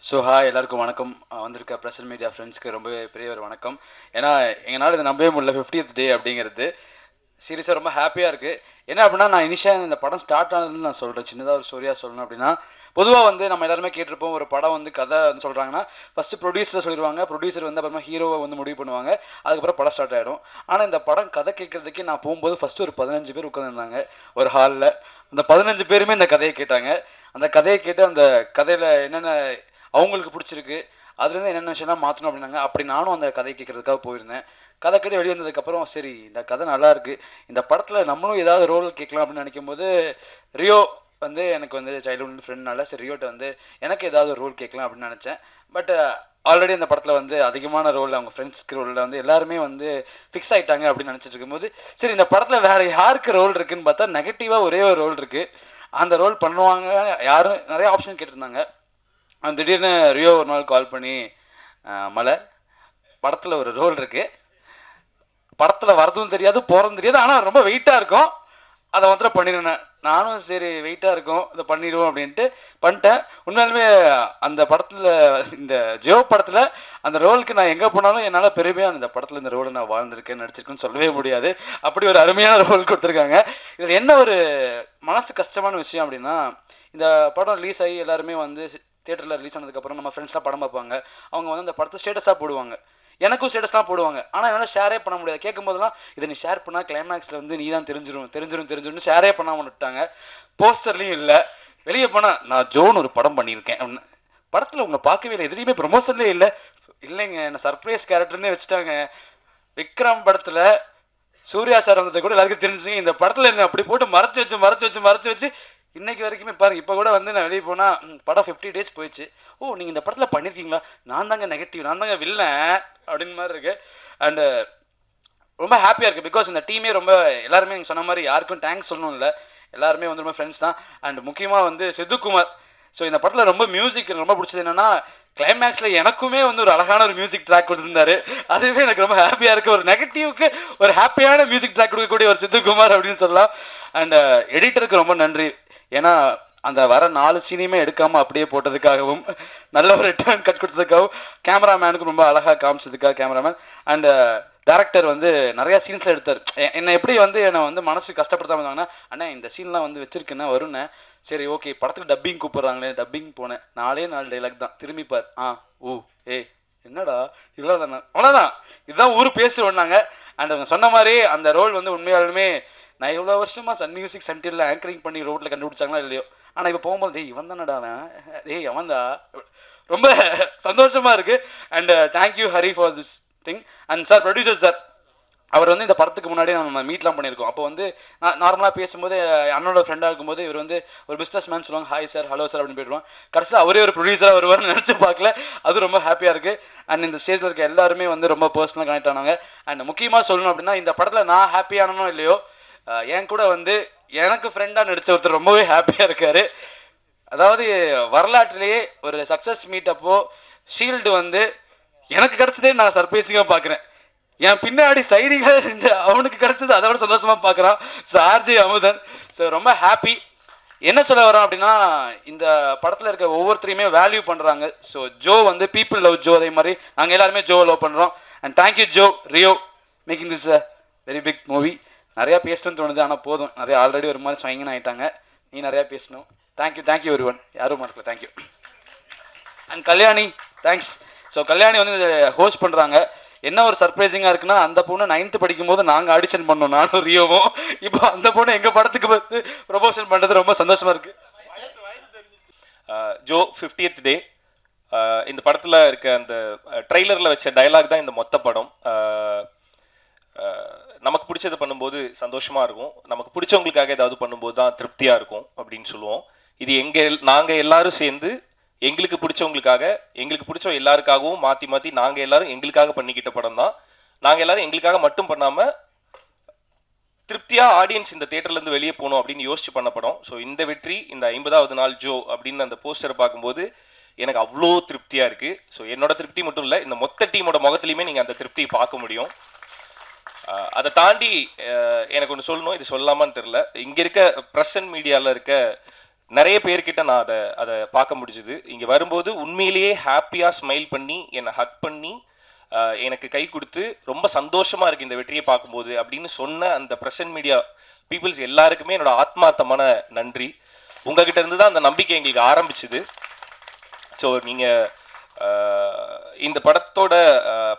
ஸோ ஹாய், எல்லாருக்கும் வணக்கம். வந்திருக்க ப்ரெஸ் மீடியா ஃப்ரெண்ட்ஸ்க்கு ரொம்பவே பெரிய ஒரு வணக்கம். ஏன்னா எங்களால் இதை நம்பவே முடியல, 50th டே அப்படிங்கிறது. சீரியஸாக ரொம்ப ஹாப்பியாக இருக்குது. என்ன அப்படின்னா, நான் இனிஷியல் இந்த படம் ஸ்டார்ட் ஆனதுன்னு நான் சொல்கிறேன். சின்னதாக ஒரு ஸ்டோரியாக சொல்லணும் அப்படின்னா, பொதுவாக வந்து நம்ம எல்லாருமே கேட்டிருப்போம், ஒரு படம் வந்து கதை வந்து சொல்கிறாங்கன்னா ஃபஸ்ட்டு ப்ரொடியூசரை சொல்லிடுவாங்க, ப்ரொடியூசர் வந்து அப்புறமா ஹீரோவை வந்து முடிவு பண்ணுவாங்க, அதுக்கப்புறம் படம் ஸ்டார்ட் ஆகிடும். ஆனால் இந்த படம் கதை கேட்குறதுக்கே நான் போகும்போது ஃபஸ்ட்டு ஒரு 15 பேர் உட்காந்துருந்தாங்க ஒரு ஹாலில். அந்த 15 பேருமே இந்த கதையை கேட்டாங்க. அந்த கதையை கேட்டு அந்த கதையில் என்னென்ன அவங்களுக்கு பிடிச்சிருக்கு, அதுலேருந்து என்னென்ன விஷயம்லாம் மாற்றணும் அப்படின்னாங்க. அப்படி நானும் அந்த கதை கேட்குறதுக்காக போயிருந்தேன். கதை கேட்டு வெளியே வந்ததுக்கப்புறம் சரி, இந்த கதை நல்லாயிருக்கு, இந்த படத்தில் நம்மளும் ஏதாவது ரோல் கேட்கலாம் அப்படின்னு நினைக்கும் போது, ரியோ வந்து எனக்கு வந்து சைல்ட்ஹுட் ஃப்ரெண்ட்னால சரி ரியோட்ட வந்து எனக்கு ஏதாவது ரோல் கேட்கலாம் அப்படின்னு நினச்சேன். பட் ஆல்ரெடி அந்த படத்தில் வந்து அதிகமான ரோல் அவங்க ஃப்ரெண்ட்ஸ்க்கு ரோலில் வந்து எல்லாருமே வந்து ஃபிக்ஸ் ஆகிட்டாங்க அப்படின்னு நினச்சிட்டு இருக்கும்போது, சரி இந்த படத்தில் வேறு யாருக்கு ரோல் இருக்குதுன்னு பார்த்தா நெகட்டிவாக ஒரே ஒரு ரோல் இருக்குது. அந்த ரோல் பண்ணுவாங்க யாரும் நிறைய ஆப்ஷன் கேட்டிருந்தாங்க. திடீர்னு ரியோ ஒரு நாள் கால் பண்ணி, மலை படத்தில் ஒரு ரோல் இருக்குது, படத்தில் வரதும் தெரியாது போகிறதும் தெரியாது, ஆனால் ரொம்ப வெயிட்டாக இருக்கும், அதை வந்துட்டு பண்ணிடுவேன். நானும் சரி வெயிட்டாக இருக்கும், இதை பண்ணிடுவோம் அப்படின்ட்டு பண்ணிட்டேன். உண்மையாலுமே அந்த படத்தில், இந்த ஜியோ படத்தில் அந்த ரோலுக்கு நான் எங்கே போனாலும் என்னால் பெருமையாக அந்த படத்தில் இந்த ரோலை நான் வாழ்ந்திருக்கேன், நடிச்சிருக்கேன்னு சொல்லவே முடியாது. அப்படி ஒரு அருமையான ரோல் கொடுத்துருக்காங்க. இதில் என்ன ஒரு மனசு கஷ்டமான விஷயம் அப்படின்னா, இந்த படம் ரிலீஸ் ஆகி எல்லாருமே வந்து தியேட்டரில் ரிலீஸ் ஆனதுக்கப்புறம் நம்ம ஃப்ரெண்ட்ஸ்லாம் படம் பார்ப்பாங்க. அவங்க வந்து அந்த படத்தை ஸ்டேட்டஸாக போடுவாங்க, எனக்கும் ஸ்டேட்டஸ்லாம் போடுவாங்க. ஆனால் என்னால் ஷேரே பண்ண முடியாது. கேட்கும்போதெல்லாம் இதை நீ ஷேர் பண்ணால் கிளைமேக்ஸில் வந்து நீ தான் தெரிஞ்சிடும் ஷேரே பண்ணாமல் விட்டாங்க. போஸ்டர்லேயும் இல்லை. வெளியே போனால் நான் ஜோன் ஒரு படம் பண்ணியிருக்கேன் அப்படின்னு. படத்தில் உங்களை பார்க்கவே இல்லை, எதுலேயுமே ப்ரொமோஷன்லேயே இல்லை. இல்லைங்க, என்ன சர்ப்ரைஸ் கேரக்டர்னே வச்சுட்டாங்க. விக்ரம் படத்தில் சூர்யா சார் வந்ததை கூட எல்லாருக்கும் தெரிஞ்சுங்க. இந்த படத்தில் என்ன அப்படி போட்டு மறைச்சு வச்சு இன்னைக்கு வரைக்குமே பாருங்க. இப்போ கூட வந்து நான் வெளியே போனால் படம் 50 days போயிடுச்சு. ஓ, நீங்கள் இந்த படத்தில் பண்ணியிருக்கீங்களா, நான் தாங்க நெகட்டிவ், நான் தாங்க வில்லன் அப்படின்னு மாதிரி இருக்குது. அண்டு ரொம்ப ஹாப்பியாக இருக்குது. பிகாஸ் இந்த டீமே ரொம்ப எல்லாருமே நீங்கள் சொன்ன மாதிரி யாருக்கும் தேங்க்ஸ் சொல்லணும் இல்லை, எல்லாருமே வந்து ரொம்ப ஃப்ரெண்ட்ஸ் தான். அண்ட் முக்கியமாக வந்து சித்துக்குமார். ஸோ இந்த படத்தில் ரொம்ப மியூசிக் எனக்கு ரொம்ப பிடிச்சது என்னென்னா, கிளைமேக்ஸில் எனக்குமே வந்து ஒரு அழகான ஒரு மியூசிக் ட்ராக் கொடுத்துருந்தாரு. அதுவே எனக்கு ரொம்ப ஹாப்பியாக இருக்குது. ஒரு நெகட்டிவ்க்கு ஒரு ஹாப்பியான மியூசிக் ட்ராக் கொடுக்கக்கூடிய ஒரு சித்துக்குமார் அப்படின்னு சொல்லலாம். அண்ட் எடிட்டருக்கு ரொம்ப நன்றி. ஏன்னா அந்த வர 4 சீனையுமே எடுக்காமல் அப்படியே போட்டதுக்காகவும், நல்ல ஒரு ரிட்டர்ன் கட் கொடுத்ததுக்காகவும், கேமராமேனுக்கு ரொம்ப அழகாக காமிச்சதுக்காக கேமராமேன். அண்ட் டேரக்டர் வந்து நிறையா சீன்ஸில் எடுத்தார். என்னை எப்படி வந்து என்னை வந்து மனசு கஷ்டப்படுத்தாமல் இருந்தாங்கன்னா, அண்ணா இந்த சீன்லாம் வந்து வச்சுருக்கேன்னா வருண்ணே, சரி ஓகே படத்துக்கு டப்பிங் கூப்பிட்றாங்களே, டப்பிங் போனேன், 4 டைலாக் தான், திரும்பிப்பார், ஓ என்னடா இதெல்லாம் தானே, அவ்வளோதான், இதுதான் ஊர் பேசுவோன்னாங்க. அண்ட் அவங்க சொன்ன மாதிரி அந்த ரோல் வந்து உண்மையாலுமே நான் எவ்வளோ வருஷமாக சன் மியூசிக் சன் டிவியில் ஆங்கரிங் பண்ணி ரோட்டில் கண்டுபிடிச்சாங்களா இல்லையோ, ஆனால் இப்போ போகும்போது இவன் தானடா, அவன்தா, ரொம்ப சந்தோஷமாக இருக்குது. And thank you Hari for this thing. And sir producer sir அவர் வந்து இந்த படத்துக்கு முன்னாடி நம்ம மீட்லாம் பண்ணியிருக்கோம். அப்போ வந்து நான் நார்மலாக பேசும்போது அண்ணனோட ஃப்ரெண்டாக இருக்கும்போது இவர் வந்து ஒரு பிஸ்னஸ் மேன் சொல்லுவாங்க, ஹாய் சார், ஹலோ சார் அப்படின்னு போயிடுவோம். கடைசியில் அவரே ஒரு ப்ரொடியூசராக வருவார்னு நினச்சி பார்க்கல. அது ரொம்ப ஹாப்பியாக இருக்குது. அண்ட் இந்த ஸ்டேஜில் இருக்க எல்லாருமே வந்து ரொம்ப பர்சனலாக கனெக்ட் ஆனாங்க. அண்ட் முக்கியமாக சொல்லணும் அப்படின்னா, இந்த படத்தில் நான் ஹாப்பியானனோ இல்லையோ, என் கூட வந்து எனக்கு ஃப்ரெண்டாக நடித்த ஒருத்தர் ரொம்பவே ஹாப்பியாக இருக்கார். அதாவது வரலாற்றிலேயே ஒரு சக்ஸஸ் மீட் அப்போ ஷீல்டு வந்து எனக்கு கிடச்சதே நான் சர்ப்ரைசிங்காக பார்க்குறேன். என் பின்னாடி சைடிங்காக அவனுக்கு கிடச்சது அதோட சந்தோஷமாக பார்க்குறான். So RJ Amudhan. ஸோ ரொம்ப ஹாப்பி. என்ன சொல்ல வரோம் அப்படின்னா, இந்த படத்தில் இருக்க ஒவ்வொருத்தரையுமே வேல்யூ பண்ணுறாங்க. ஸோ ஜோ வந்து பீப்புள் லவ் ஜோ, அதே மாதிரி நாங்கள் எல்லாருமே ஜோவை லவ் பண்ணுறோம். And thank you Jo, Rio, making this a very big movie. நிறையா பேசணும்னு தோணுது, ஆனால் போதும், நிறையா ஆல்ரெடி ஒரு மாதிரி ஸ்வங்கின்னு ஆகிட்டாங்க. நீ நிறையா பேசணும். தேங்க்யூ எவ்ரி ஒன், யாரும் மறக்கல, thank you. And Kalyani, thanks. So Kalyani வந்து இதை ஹோஸ்ட் பண்ணுறாங்க. என்ன ஒரு சர்ப்ரைசிங்காக இருக்குன்னா, அந்த பொண்ணு 9th படிக்கும்போது நாங்கள் ஆடிஷன் பண்ணோம், நானும் ரியோவும். இப்போ அந்த பொண்ணு எங்கள் படத்துக்கு வந்து ப்ரொமோஷன் பண்ணுறது ரொம்ப சந்தோஷமாக இருக்குது. ஜோ 50th டே, இந்த படத்தில் இருக்க அந்த ட்ரெய்லரில் வச்ச டைலாக் தான் இந்த மொத்த படம். நமக்கு பிடிச்சது பண்ணும்போது சந்தோஷமாக இருக்கும், நமக்கு பிடிச்சவங்களுக்காக ஏதாவது பண்ணும்போது தான் திருப்தியாக இருக்கும் அப்படின்னு சொல்லுவோம். இது நாங்கள் எல்லாரும் சேர்ந்து எங்களுக்கு பிடிச்சவங்களுக்காக, எங்களுக்கு பிடிச்ச எல்லாருக்காகவும் மாற்றி மாற்றி நாங்கள் எல்லாரும் எங்களுக்காக பண்ணிக்கிட்ட படம் தான். நாங்கள் எல்லாரும் எங்களுக்காக மட்டும் பண்ணாமல் திருப்தியாக ஆடியன்ஸ் இந்த தேட்டர்லேருந்து வெளியே போகணும் அப்படின்னு யோசிச்சு பண்ண படம். ஸோ இந்த வெற்றி, இந்த 50வது நாள் ஜோ அப்படின்னு அந்த போஸ்டரை பார்க்கும்போது எனக்கு அவ்வளோ திருப்தியாக இருக்குது. ஸோ என்னோட திருப்தி மட்டும் இல்லை, இந்த மொத்த டீமோட முகத்துலையுமே நீங்கள் அந்த திருப்தியை பார்க்க முடியும். அதை தாண்டி எனக்கு ஒன்று சொல்லணும், இது சொல்லலாமான்னு தெரில. இங்கே இருக்க ப்ரெஸ் அண்ட் மீடியாவில் இருக்க நிறைய பேர்கிட்ட நான் அதை பார்க்க முடிஞ்சுது. இங்கே வரும்போது உண்மையிலேயே ஹாப்பியாக ஸ்மைல் பண்ணி என்னை ஹக் பண்ணி எனக்கு கை கொடுத்து ரொம்ப சந்தோஷமாக இருக்குது இந்த வெற்றியை பார்க்கும்போது அப்படின்னு சொன்ன அந்த ப்ரெஸ் அண்ட் மீடியா பீப்புள்ஸ் எல்லாருக்குமே என்னோட ஆத்மார்த்தமான நன்றி. உங்ககிட்ட இருந்து தான் அந்த நம்பிக்கை எங்களுக்கு ஆரம்பிச்சுது. ஸோ நீங்கள் இந்த படத்தோட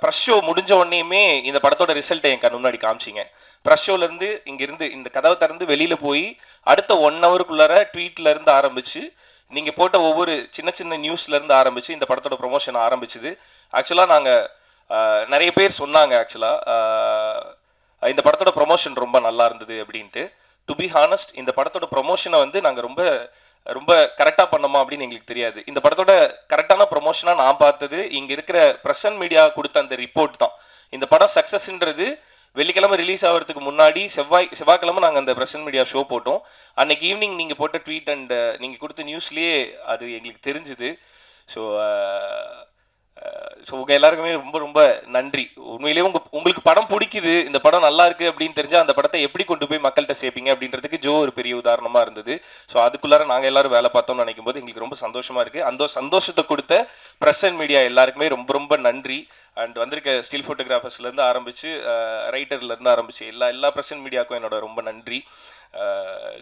ப்ரெஸ் ஷோ முடிஞ்ச உடனேயுமே இந்த படத்தோட ரிசல்ட்டை என் கண் முன்னாடி காமிச்சிங்க. ப்ரெஸ் ஷோலேருந்து இங்கேருந்து இந்த கதவை திறந்து வெளியில் போய் அடுத்த 1 ஹவருக்குள்ளார ட்வீட்லேருந்து ஆரம்பித்து நீங்கள் போட்ட ஒவ்வொரு சின்ன சின்ன நியூஸ்லேருந்து ஆரம்பித்து இந்த படத்தோட ப்ரொமோஷன் ஆரம்பிச்சுது. ஆக்சுவலாக நாங்கள் நிறைய பேர் சொன்னாங்க ஆக்சுவலாக இந்த படத்தோட ப்ரொமோஷன் ரொம்ப நல்லா இருந்தது அப்படின்ட்டு. டு பி ஹானஸ்ட், இந்த படத்தோட ப்ரொமோஷனை வந்து நாங்கள் ரொம்ப ரொம்ப கரெக்டாக பண்ணோமா அப்படின்னு எங்களுக்கு தெரியாது. இந்த படத்தோட கரெக்டான ப்ரொமோஷனாக நான் பார்த்தது இங்கே இருக்கிற ப்ரெஸ் அண்ட் மீடியா கொடுத்த அந்த ரிப்போர்ட் தான். இந்த படம் சக்ஸஸ்ன்றது வெள்ளிக்கிழமை ரிலீஸ் ஆகிறதுக்கு முன்னாடி செவ்வாய்க்கிழமை நாங்கள் அந்த ப்ரெஸ் அண்ட் மீடியா ஷோ போட்டோம். அன்னைக்கு ஈவினிங் நீங்கள் போட்ட ட்வீட் அண்ட் நீங்கள் கொடுத்த நியூஸ்லேயே அது எங்களுக்கு தெரிஞ்சுது. ஸோ உங்கள் எல்லாருக்குமே ரொம்ப ரொம்ப நன்றி. உண்மையிலேயே உங்களுக்கு படம் பிடிக்குது, இந்த படம் நல்லா இருக்குது அப்படின்னு தெரிஞ்சால் அந்த படத்தை எப்படி கொண்டு போய் மக்கள்கிட்ட சேர்ப்பீங்க அப்படின்றதுக்கு ஜோ ஒரு பெரிய உதாரணமாக இருந்தது. ஸோ அதுக்குள்ளார நாங்கள் எல்லாரும் வேலை பார்த்தோம்னு நினைக்கும் போது எங்களுக்கு ரொம்ப சந்தோஷமாக இருக்குது. அந்த சந்தோஷத்தை கொடுத்த ப்ரெஸ் அண்ட் மீடியா எல்லாருக்குமே ரொம்ப ரொம்ப நன்றி. அண்ட் வந்திருக்க ஸ்டில் ஃபோட்டோகிராஃபர்ஸ்லேருந்து ஆரம்பித்து ரைட்டர்லேருந்து ஆரம்பித்து எல்லா ப்ரெஸ் அண்ட் மீடியாவுக்கும் என்னோட ரொம்ப நன்றி.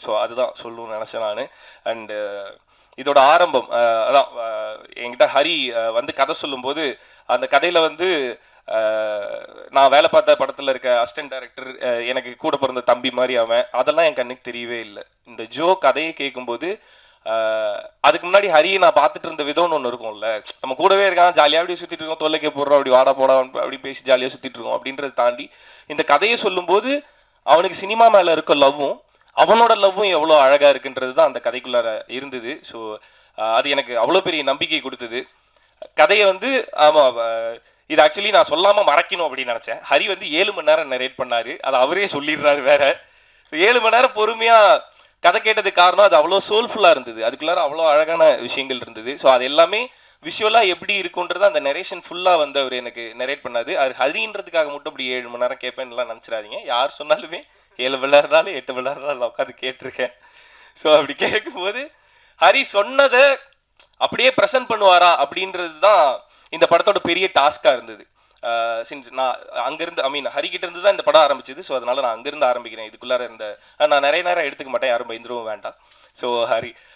ஸோ அதுதான் சொல்லணும்னு நினச்சேன் நான். அண்டு இதோட ஆரம்பம் அதான் என்கிட்ட ஹரி வந்து கதை சொல்லும்போது அந்த கதையில் வந்து நான் வேலை பார்த்த படத்தில் இருக்க அசிஸ்டன்ட் டைரக்டர் எனக்கு கூட பிறந்த தம்பி மாதிரி அவன், அதெல்லாம் என் கண்ணுக்கு தெரியவே இல்லை. இந்த ஜோ கதையை கேட்கும்போது அதுக்கு முன்னாடி ஹரியை நான் பார்த்துட்டு இருந்த விதம்னு ஒன்று இருக்கும்ல, நம்ம கூடவே இருக்கான், ஜாலியாக அப்படி சுற்றிட்டு இருக்கோம், தொல்லைக்கே போடுறோம், அப்படி வாடா போடா அப்படி பேசி ஜாலியாக சுற்றிட்டு இருக்கோம் அப்படின்றத தாண்டி இந்த கதையை சொல்லும்போது அவனுக்கு சினிமா மேலே இருக்க லவ்வும் அவனோட லவ்வும் எவ்வளோ அழகாக இருக்குன்றது தான் அந்த கதைக்குள்ளார இருந்தது. ஸோ அது எனக்கு அவ்வளோ பெரிய நம்பிக்கை கொடுத்தது. கதையை வந்து ஆமாம், இது ஆக்சுவலி நான் சொல்லாமல் மறைக்கணும் அப்படின்னு நினச்சேன். ஹரி வந்து 7 மணி நேரம் நரேட் பண்ணார், அதை அவரே சொல்லிடுறாரு வேற. 7 மணி நேரம் பொறுமையாக கதை கேட்டதுக்கு காரணம் அது அவ்வளோ சோல்ஃபுல்லாக இருந்தது, அதுக்குள்ளார அவ்வளோ அழகான விஷயங்கள் இருந்தது. ஸோ அது எல்லாமே விஷுவலாக எப்படி இருக்குன்றது அந்த நரேஷன் ஃபுல்லாக வந்து அவர் எனக்கு நரேட் பண்ணாது. அது ஹரின்றதுக்காக மட்டும் அப்படி 7 மணி நேரம் கேட்பேன்லாம் நினச்சிடாதீங்க. யார் சொன்னாலுமே 7 மணி நேரம் 8 மணி நேரம் உட்காந்து கேட்டிருக்கேன். ஸோ அப்படி கேட்கும்போது ஹரி சொன்னதை அப்படியே ப்ரெசென்ட் பண்ணுவாரா அப்படின்றது தான் இந்த படத்தோட பெரிய டாஸ்காக இருந்தது. சின்ஸ் நான் அங்கேருந்து ஹரிக்கிட்ட இருந்து தான் இந்த படம் ஆரம்பிச்சது. ஸோ அதனால நான் அங்கேருந்து ஆரம்பிக்கிறேன். இதுக்குள்ளார இருந்த நான் நிறைய நேரம் எடுத்துக்க மாட்டேன், யாரும் பயந்துருவும் வேண்டாம். ஸோ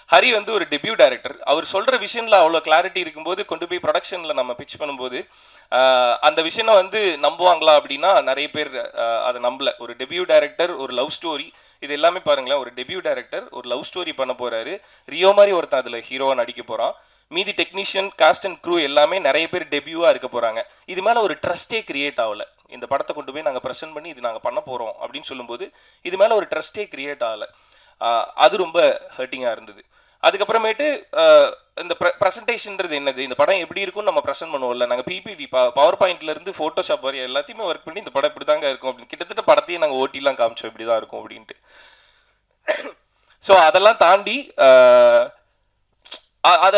ஹரி வந்து ஒரு டெபியூ டைரக்டர். அவர் சொல்கிற விஷயத்தில் அவ்வளோ கிளாரிட்டி இருக்கும்போது கொண்டு போய் ப்ரொடக்ஷனில் நம்ம பிச் பண்ணும்போது அந்த விஷயம் வந்து நம்புவாங்களா அப்படின்னா நிறைய பேர் அதை நம்பல. ஒரு டெபியூ டைரக்டர், ஒரு லவ் ஸ்டோரி, இது எல்லாமே பாருங்களேன். ஒரு டெபியூ டைரக்டர் ஒரு லவ் ஸ்டோரி பண்ண போகிறாரு, ரியோ மாதிரி ஒருத்தன் அதில் ஹீரோவாக நடிக்க போகிறான். மீதி டெக்னீஷியன், காஸ்ட் அண்ட் க்ரூ எல்லாமே நிறைய பேர் டெபியூவாக இருக்க போகிறாங்க. இது மேலே ஒரு ட்ரஸ்டே கிரியேட் ஆகலை. இந்த படத்தை கொண்டு போய் நாங்கள் ப்ரெசென்ட் பண்ணி இது நாங்கள் பண்ண போகிறோம் அப்படின்னு சொல்லும்போது இது மேலே ஒரு ட்ரஸ்டே கிரியேட் ஆகலை. அது ரொம்ப ஹர்ட்டிங்காக இருந்தது. அதுக்கப்புறமேட்டு இந்த ப்ரெசன்டேஷன்றது என்னது, இந்த படம் எப்படி இருக்கும்னு நம்ம ப்ரெசென்ட் பண்ணுவோம்ல, நாங்கள் பிபிடி பவர் பாயிண்ட்லேருந்து ஃபோட்டோஷாப் வரை எல்லாத்தையுமே ஒர்க் பண்ணி இந்த படம் இப்படி தாங்க இருக்கும் அப்படின்னு கிட்டத்தட்ட படத்தையும் நாங்கள் ஓட்டிலாம் காமிச்சோம் இப்படி தான் இருக்கும் அப்படின்ட்டு. ஸோ அதெல்லாம் தாண்டி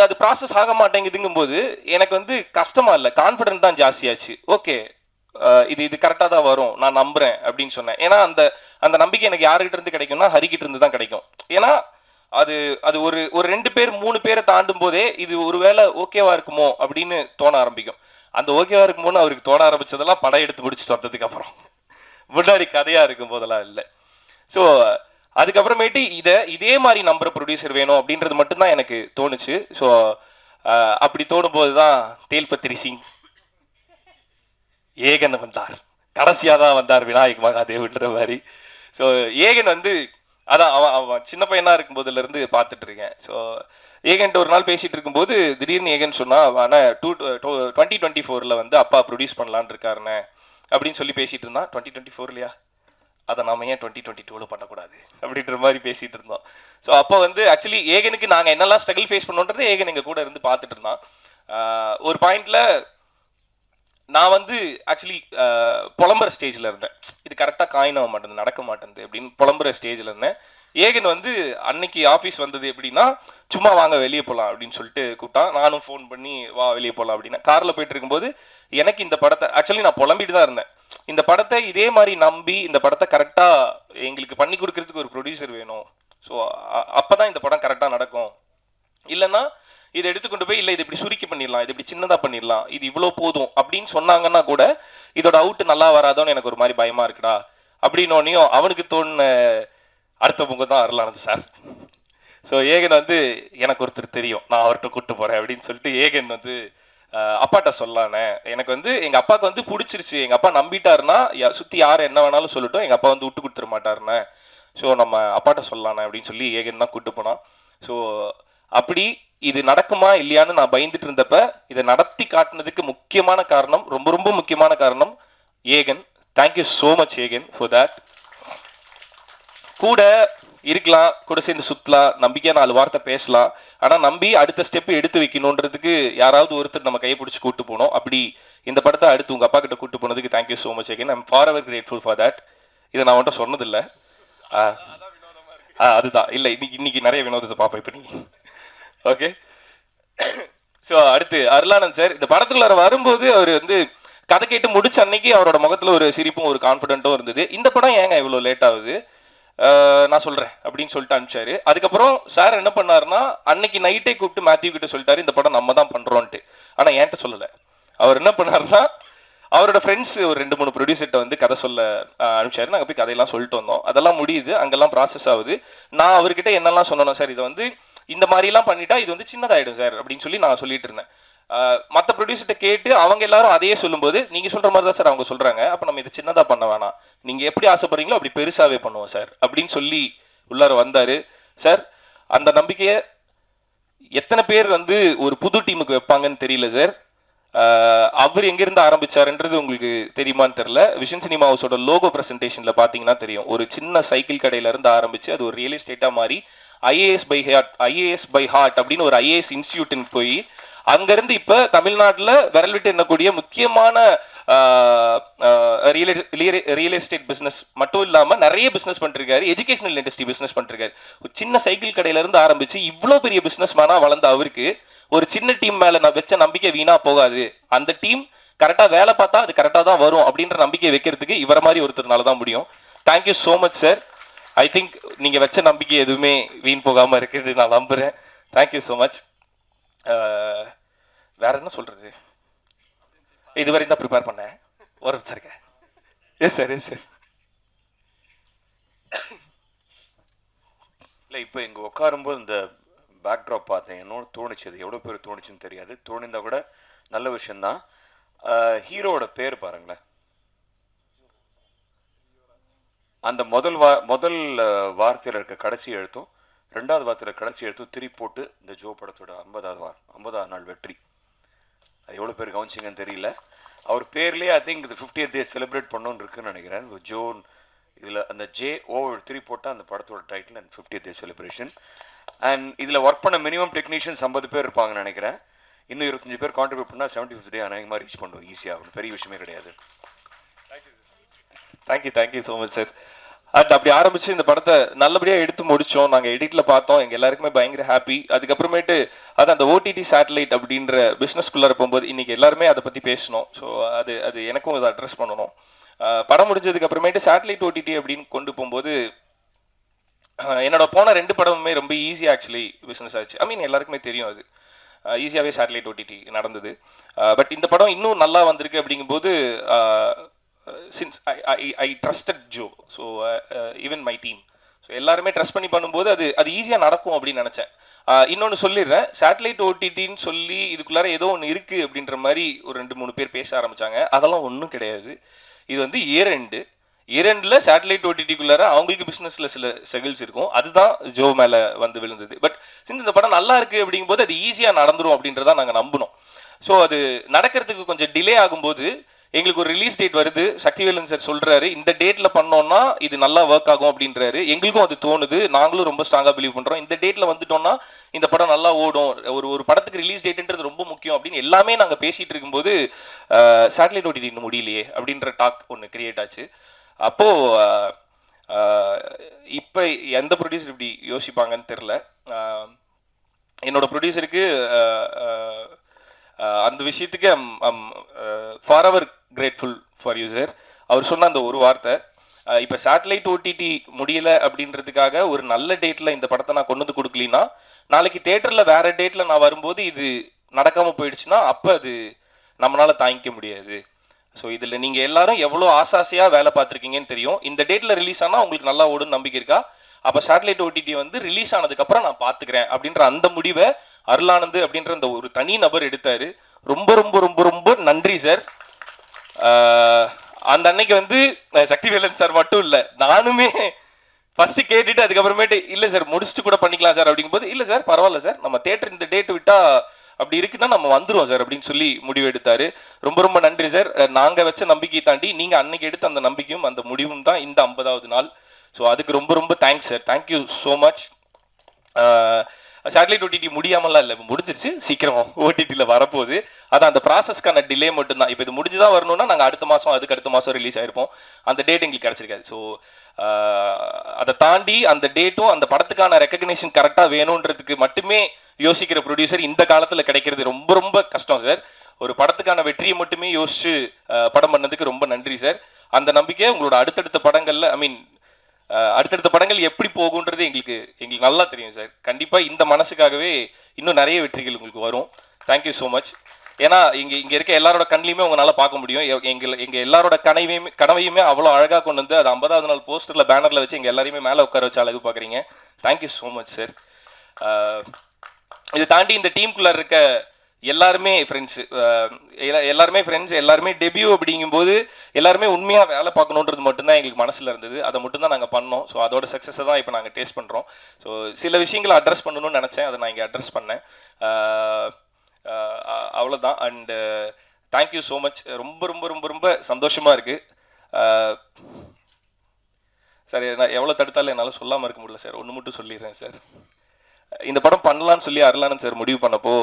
அது ப்ராசஸ் ஆக மாட்டேங்குதுங்கும்போது எனக்கு வந்து கஷ்டமா இல்லை, கான்ஃபிடென்ட் தான் ஜாஸ்தியாச்சு. ஓகே, இது கரெக்டாக தான் வரும், நான் நம்புறேன் அப்படின்னு சொன்னேன். ஏன்னா அந்த நம்பிக்கை எனக்கு யாருக்கிட்ட இருந்து கிடைக்கும்னா ஹரிக்கிட்ட இருந்து தான் கிடைக்கும். ஏன்னா அது ஒரு 2 பேர் 3 பேரை தாண்டும் போதே இது ஒருவேளை ஓகேவா இருக்குமோ அப்படின்னு தோண ஆரம்பிக்கும். அந்த ஓகேவா இருக்குமோன்னு அவருக்கு தோண ஆரம்பிச்சதெல்லாம் படம் எடுத்து முடிச்சுட்டு வந்ததுக்கு அப்புறம், முன்னாடி கதையா இருக்கும் போதெல்லாம் இல்லை. ஸோ அதுக்கப்புறமேட்டு இதே மாதிரி நம்புற ப்ரொடியூசர் வேணும் அப்படின்றது மட்டும்தான் எனக்கு தோணுச்சு. ஸோ அப்படி தோணும் போது தான் தேல்பத்திரி சிங் ஏகன் வந்தார், கடைசியாக தான் வந்தார் விநாயக் மகாதேவ்ன்ற மாதிரி. ஸோ ஏகன் வந்து அதான் அவன் சின்ன பையனாக இருக்கும் போதுலேருந்து பார்த்துட்டு இருக்கேன். ஸோ ஏகன்ட்டு ஒரு நாள் பேசிகிட்டு இருக்கும்போது திடீர்னு ஏகன் சொன்னால், ஆனால் 2024 வந்து அப்பா ப்ரொடியூஸ் பண்ணலான்னு இருக்காருண்ணே அப்படின்னு சொல்லி பேசிகிட்டு இருந்தான். 2024 அதை நாம ஏன் 2022 பண்ணக்கூடாது அப்படின்ற மாதிரி பேசிகிட்டு இருந்தோம். ஸோ அப்போ வந்து ஆக்சுவலி ஏகனுக்கு நாங்கள் என்னெல்லாம் ஸ்ட்ரகிள் ஃபேஸ் பண்ணோன்றது ஏகன் எங்கள் கூட இருந்து பார்த்துட்டு இருந்தான். ஒரு பாயிண்டில் நான் வந்து ஆக்சுவலி புலம்புற ஸ்டேஜில் இருந்தேன், இது கரெக்டாக காயின் ஆக மாட்டேங்குது, நடக்க மாட்டேங்குது அப்படின்னு புலம்புற ஸ்டேஜில் இருந்தேன். ஏகன் வந்து அன்னைக்கு ஆஃபீஸ் வந்தது எப்படின்னா, சும்மா வாங்க வெளியே போகலாம் அப்படின்னு சொல்லிட்டு கூப்பிட்டான். நானும் ஃபோன் பண்ணி வா வெளியே போகலாம் அப்படின்னா, காரில் போயிட்டு இருக்கும்போது எனக்கு இந்த படத்தை ஆக்சுவலி நான் புலம்பிட்டு தான் இருந்தேன். இந்த படத்தை இதே மாதிரி நம்பி இந்த படத்தை கரெக்டாக எங்களுக்கு பண்ணி கொடுக்கறதுக்கு ஒரு ப்ரொடியூசர் வேணும். ஸோ அப்போ தான் இந்த படம் கரெக்டாக நடக்கும். இல்லைன்னா இதை எடுத்துக்கொண்டு போய் இல்லை இது இப்படி சுருக்கி பண்ணிடலாம், இது இப்படி சின்னதாக பண்ணிடலாம், இது இவ்வளோ போதும் அப்படின்னு சொன்னாங்கன்னா கூட இதோட அவுட்டு நல்லா வராதோன்னு எனக்கு ஒரு மாதிரி பயமாக இருக்குடா அப்படின்னோடனையும் அவனுக்கு தோணுன அடுத்த முகம் தான் அருளானது சார். ஸோ ஏகன் வந்து எனக்கு ஒருத்தர் தெரியும், நான் அவர்கிட்ட கூப்பிட்டு போகிறேன் அப்படின்னு சொல்லிட்டு ஏகன் வந்து அப்பாட்ட சொல்லானே, எனக்கு வந்து எங்கள் அப்பாவுக்கு வந்து பிடிச்சிருச்சு, எங்கள் அப்பா நம்பிட்டாருன்னா சுற்றி யார் என்ன வேணாலும் சொல்லட்டும், எங்கள் அப்பா வந்து விட்டு கொடுத்துட மாட்டாருண்ணே, ஸோ நம்ம அப்பாட்ட சொல்லானே அப்படின்னு சொல்லி ஏகன் தான் கூப்பிட்டு போனான். ஸோ அப்படி இது நடக்குமா இல்லையான்னு நான் பயந்துட்டு இருந்தப்ப இதை நடத்தி காட்டினதுக்கு முக்கியமான காரணம், ரொம்ப ரொம்ப முக்கியமான காரணம் Egan. Thank you so much Egan for that. கூட இருக்கலாம், கூட சேர்ந்து சுற்றலாம், நம்பிக்கையாக 4 வார்த்தை பேசலாம், ஆனால் நம்பி அடுத்த ஸ்டெப்பு எடுத்து வைக்கணுன்றதுக்கு யாராவது ஒருத்தர் நம்ம கையை பிடிச்சி கூட்டு போனோம். அப்படி இந்த படத்தை அடுத்து உங்கள் அப்பா கிட்ட கூட்டு போனதுக்கு thank you so much again. I'm for ever grateful for that. இதை நான் உன்ட்ட சொன்னதில்லை. அதுதான் இல்லை, இன்னைக்கு நிறைய வினோதத்தை பார்ப்பேன் இப்போ நீங்கள். ஓகே, ஸோ அடுத்து அருளானந்த் சார் இந்த படத்துக்குள்ள வரும்போது அவர் வந்து கதை கேட்டு முடிச்ச அன்னைக்கு அவரோட முகத்தில் ஒரு சிரிப்பும் ஒரு கான்ஃபிடென்ட்டும் இருந்தது. இந்த படம் ஏங்க இவ்வளோ லேட் ஆகுது, நான் சொல்கிறேன் அப்படின்னு சொல்லிட்டு அனுப்பிச்சாரு. அதுக்கப்புறம் சார் என்ன பண்ணாருன்னா, அன்னைக்கு நைட்டே கூப்பிட்டு மேத்யூ கிட்ட சொல்லிட்டாரு இந்த படம் நம்ம தான் பண்ணுறோன்ட்டு. ஆனால் என்கிட்ட சொல்லலை. அவர் என்ன பண்ணாருன்னா, அவரோட ஃப்ரெண்ட்ஸ் ஒரு 2-3 ப்ரொடியூசர்கிட்ட வந்து கதை சொல்ல அனுப்பிச்சாரு. நாங்கள் போய் கதையெல்லாம் சொல்லிட்டு வந்தோம். அதெல்லாம் முடியுது, அங்கெல்லாம் ப்ராசஸ் ஆகுது. நான் அவர்கிட்ட என்னெல்லாம் சொன்னோம், சார் இதை வந்து இந்த மாதிரிலாம் பண்ணிட்டா இது வந்து சின்னதாயிடும் சார் அப்படின்னு சொல்லி நான் சொல்லிட்டு இருந்தேன். மற்ற ப்ரொடியூசர்கிட்ட கேட்டு அவங்க எல்லாரும் அதையே சொல்லும்போது, நீங்கள் சொல்கிற மாதிரி தான் சார் அவங்க சொல்கிறாங்க, அப்போ நம்ம இதை சின்னதாக பண்ண வேணாம், நீங்கள் எப்படி ஆசைப்படுறீங்களோ அப்படி பெருசாகவே பண்ணுவோம் சார் அப்படின்னு சொல்லி உள்ளார வந்தார். சார் அந்த நம்பிக்கையை எத்தனை பேர் வந்து ஒரு புது டீமுக்கு வைப்பாங்கன்னு தெரியல சார். அவர் எங்கேருந்து ஆரம்பிச்சாருன்றது உங்களுக்கு தெரியுமான்னு தெரில. விஷன் சினிமா ஹவுஸோட லோகோ ப்ரெசன்டேஷனில் பார்த்தீங்கன்னா தெரியும், ஒரு சின்ன சைக்கிள் கடையிலேருந்து ஆரம்பித்து அது ஒரு ரியல் எஸ்டேட்டாக மாறி ஐஏஎஸ் பை ஹார்ட் அப்படின்னு ஒரு ஐஏஎஸ் இன்ஸ்டியூட்டுன்னு போய் அங்கேருந்து இப்போ தமிழ்நாட்டில் விரல் விட்டு எண்ணக்கூடிய முக்கியமான ரியல் எஸ்டேட் பிஸ்னஸ் மட்டும் இல்லாமல் நிறைய பிஸ்னஸ் பண்ணிருக்காரு, எஜுகேஷனல் இண்டஸ்ட்ரி பிஸ்னஸ் பண்ணிருக்காரு. ஒரு சின்ன சைக்கிள் கடையிலேருந்து ஆரம்பித்து இவ்வளோ பெரிய பிஸ்னஸ் மேனாக வளர்ந்த அவருக்கு ஒரு சின்ன டீம் மேலே நான் வச்ச நம்பிக்கை வீணாக போகாது, அந்த டீம் கரெக்டாக வேலை பார்த்தா அது கரெக்டாக தான் வரும் அப்படின்ற நம்பிக்கை வைக்கிறதுக்கு இவரை மாதிரி ஒருத்தர்னால தான் முடியும். Thank you so much sir. I think நீங்கள் வச்ச நம்பிக்கை எதுவுமே வீண் போகாமல் இருக்குது நான் நம்புகிறேன். Thank you so much. வேற என்ன சொல்கிறது, இதுவரை தான் ப்ரிப்பேர் பண்ணேன். ஒரு நிமிஷம் இருக்க. Yes sir, yes sir. இல்லை, இப்போ இங்கே உட்காரும்போது இந்த பேக்ட்ராப் பார்த்தேன், என்னோட தோணுச்சு, அது எவ்வளோ பேர் தோணுச்சுன்னு தெரியாது, தோணிந்தா கூட நல்ல விஷயந்தான். ஹீரோவோட பேர் பாருங்களேன், அந்த முதல் வார்த்தையில் இருக்க கடைசி எழுத்தும் 2வது வார்த்தையில் கடைசி எழுத்தும் திரி போட்டு இந்த ஜோ படத்தோட 50வது நாள் வெற்றி, அது எவ்வளோ பேர் கவனிச்சிங்கன்னு தெரியல. அவர் பேர்லேயே ஐ திங்க் இது 50th டே செலிப்ரேட் பண்ணணும்னு இருக்குன்னு நினைக்கிறேன். ஜோன் இதில் அந்த JO3 போட்டால் அந்த படத்தோட title and 50th day celebration. And இதில் ஒர்க் பண்ண மினிமம் டெக்னீஷியன்ஸ் 50 பேர் இருப்பாங்கன்னு நினைக்கிறேன். இன்னும் 25 பேர் கான்ட்ரிபியூட் பண்ணால் 75th டே அநேகமாக ரீச் பண்ணுவோம் ஈஸியாக. பெரிய விஷயமே கிடையாது. Thank you so much sir. And அப்படி ஆரம்பிச்சு இந்த படத்தை நல்லபடியாக எடுத்து முடித்தோம். நாங்கள் எடிட்டில் பார்த்தோம், எங்கள் எல்லாருக்குமே பயங்கர ஹாப்பி. அதுக்கப்புறமேட்டு அது அந்த OTT சேட்டலைட் அப்படின்ற பிஸ்னஸ்குள்ளே போகும்போது இன்றைக்கி எல்லாருமே அதை பற்றி பேசணும். ஸோ அது எனக்கும் அதை அட்ரஸ் பண்ணணும். படம் முடிஞ்சதுக்கு அப்புறமேட்டு சேட்டலைட் OTT அப்படின்னு கொண்டு போகும்போது என்னோட போன 2 படமுமே ரொம்ப ஈஸியாக ஆக்சுவலி பிஸ்னஸ் ஆச்சு. ஐ மீன் எல்லாருக்குமே தெரியும் அது ஈஸியாகவே சேட்டலைட் OTT நடந்தது. பட் இந்த படம் இன்னும் நல்லா வந்திருக்கு அப்படிங்கும்போது since I trusted Joe, so even my team, so எல்லாருமே ட்ரஸ்ட் பண்ணி பண்ணும்போது அது ஈஸியாக நடக்கும் அப்படின்னு நினச்சேன். இன்னொன்று சொல்லிடுறேன், சேட்டலைட் OTTன்னு சொல்லி இதுக்குள்ளார ஏதோ ஒன்று இருக்குது அப்படின்ற மாதிரி ஒரு 2-3 பேர் பேச ஆரம்பித்தாங்க. அதெல்லாம் ஒன்றும் கிடையாது. இது வந்து இரண்டில் சேட்டலைட் OTTக்குள்ளார அவங்களுக்கு பிஸ்னஸில் சில செகில்ஸ் இருக்கும். அதுதான் ஜோ மேலே வந்து விழுந்தது. பட் சின்ஸ் இந்த படம் நல்லா இருக்குது அப்படிங்கும்போது அது ஈஸியாக நடந்துடும் அப்படின்றதான் நாங்கள் நம்பினோம். ஸோ அது நடக்கிறதுக்கு கொஞ்சம் டிலே ஆகும்போது எங்களுக்கு ஒரு ரிலீஸ் டேட் வருது. சக்திவேலன் சார் சொல்கிறாரு இந்த டேட்டில் பண்ணோன்னா இது நல்லா ஒர்க் ஆகும் அப்படின்றாரு. எங்களுக்கும் அது தோணுது, நாங்களும் ரொம்ப ஸ்ட்ராங்காக பிலீவ் பண்ணுறோம். இந்த டேட்டில் வந்துட்டோம்னா இந்த படம் நல்லா ஓடும், ஒரு படத்துக்கு ரிலீஸ் டேட்டுன்றது ரொம்ப முக்கியம் அப்படின்னு எல்லாமே நாங்கள் பேசிகிட்டு இருக்கும்போது சேட்டலைட் OTT இன்னும் முடியலையே அப்படின்ற டாக் ஒன்று கிரியேட் ஆச்சு. அப்போது இப்போ எந்த ப்ரொடியூசர் இப்படி யோசிப்பாங்கன்னு தெரில. என்னோட ப்ரொடியூசருக்கு அந்த விஷயத்துக்கு for ever grateful for you sir. அவர் சொன்ன அந்த ஒரு வார்த்தை, இப்போ சேட்டலைட் OTT முடியலை அப்படின்றதுக்காக ஒரு நல்ல டேட்டில் இந்த படத்தை நான் கொண்டு வந்து கொடுக்கலின்னா நாளைக்கு தேட்டரில் வேறு டேட்டில் நான் வரும்போது இது நடக்காமல் போயிடுச்சுன்னா அப்போ அது நம்மளால் தாங்கிக்க முடியாது. ஸோ இதில் நீங்கள் எல்லாரும் எவ்வளோ ஆசாசியாக வேலை பார்த்துருக்கீங்கன்னு தெரியும். இந்த டேட்டில் ரிலீஸ் ஆனால் உங்களுக்கு நல்லா ஓடுன்னு நம்பிக்கை இருக்கா? அப்போ சேட்டலைட் OTT வந்து ரிலீஸ் ஆனதுக்கப்புறம் நான் பார்த்துக்கிறேன் அப்படின்ற அந்த முடிவை அருளானந்து அப்படின்ற அந்த ஒரு தனி நபர் எடுத்தார். ரொம்ப ரொம்ப ரொம்ப ரொம்ப நன்றி சார். அந்த அன்னைக்கு வந்து சக்திவேலன் சார் மட்டும் இல்லை, நானுமே ஃபஸ்ட்டு கேட்டுட்டு அதுக்கப்புறமேட்டு இல்லை சார் முடிச்சுட்டு கூட பண்ணிக்கலாம் சார் அப்படிங்கும்போது இல்லை சார் பரவாயில்ல சார், நம்ம தேட்டர் இந்த டேட்டு விட்டால் அப்படி இருக்குன்னா நம்ம வந்துடுவோம் சார் அப்படின்னு சொல்லி முடிவு எடுத்தார். ரொம்ப ரொம்ப நன்றி சார். நாங்கள் வச்ச நம்பிக்கையை தாண்டி நீங்கள் அன்னைக்கு எடுத்த அந்த நம்பிக்கையும் அந்த முடிவும் தான் இந்த 50வது நாள். ஸோ அதுக்கு ரொம்ப ரொம்ப thanks sir. Thank you so much. Satellite OTT முடியாமலாம் இல்லை, முடிஞ்சிருச்சு, சீக்கிரம் OTTயில் வரப்போகுது. அதான் அந்த ப்ராசஸ்க்கான டிலே மட்டும்தான். இப்போ இது முடிஞ்சுதான் வரணும்னா நாங்கள் அடுத்த மாதம் அதுக்கு அடுத்த மாதம் ரிலீஸ் ஆகிருப்போம். அந்த டேட் எங்களுக்கு கிடச்சிருக்காது. ஸோ அதை தாண்டி அந்த டேட்டும் அந்த படத்துக்கான ரெக்கக்னேஷன் கரெக்டாக வேணுன்றதுக்கு மட்டுமே யோசிக்கிற ப்ரொடியூசர் இந்த காலத்தில் கிடைக்கிறது ரொம்ப ரொம்ப கஷ்டம் சார். ஒரு படத்துக்கான வெற்றியை மட்டுமே யோசிச்சு படம் பண்ணதுக்கு ரொம்ப நன்றி சார். அந்த நம்பிக்கை உங்களோட அடுத்தடுத்த படங்களில் அடுத்தடுத்த படங்கள் எப்படி போகுன்றது எங்களுக்கு நல்லா தெரியும் சார். கண்டிப்பாக இந்த மனசுக்காகவே இன்னும் நிறைய வெற்றிகள் உங்களுக்கு வரும். Thank you so much. ஏன்னா இங்கே இருக்க எல்லாரோட கண்ணிலையுமே உங்களால் பார்க்க முடியும். எங்கள் எல்லாரோட கனவையுமே அவ்வளோ அழகாக கொண்டு வந்து அது 50வது நாள் போஸ்டரில் பேனரில் வச்சு எங்கள் எல்லாரையுமே மேலே உட்கார வச்சு அழகு பார்க்குறீங்க. Thank you so much sir. இதை தாண்டி இந்த டீமுக்குள்ளே இருக்க எல்லாருமே ஃப்ரெண்ட்ஸு, எல்லாருமே டெபியூ அப்படிங்கும்போது எல்லாருமே உண்மையாக வேலை பார்க்கணுன்றது மட்டும்தான் எங்களுக்கு மனசில் இருந்தது. அதை மட்டும்தான் நாங்கள் பண்ணோம். ஸோ அதோட சக்ஸஸை தான் இப்போ நாங்கள் டேஸ்ட் பண்ணுறோம். ஸோ சில விஷயங்களை அட்ரஸ் பண்ணணும்னு நினச்சேன், அதை நான் இங்கே அட்ரஸ் பண்ணேன். அவ்வளோதான். And thank you so much. ரொம்ப ரொம்ப ரொம்ப ரொம்ப சந்தோஷமாக இருக்குது சார். நான் எவ்வளோ தடுத்தாலும் என்னால் சொல்லாமல் இருக்க முடியல சார். ஒன்று மட்டும் சொல்லிடுறேன் சார். இந்த படம் பண்ணலான்னு சொல்லி அருளானந்த் சார் முடிவு பண்ணப்போ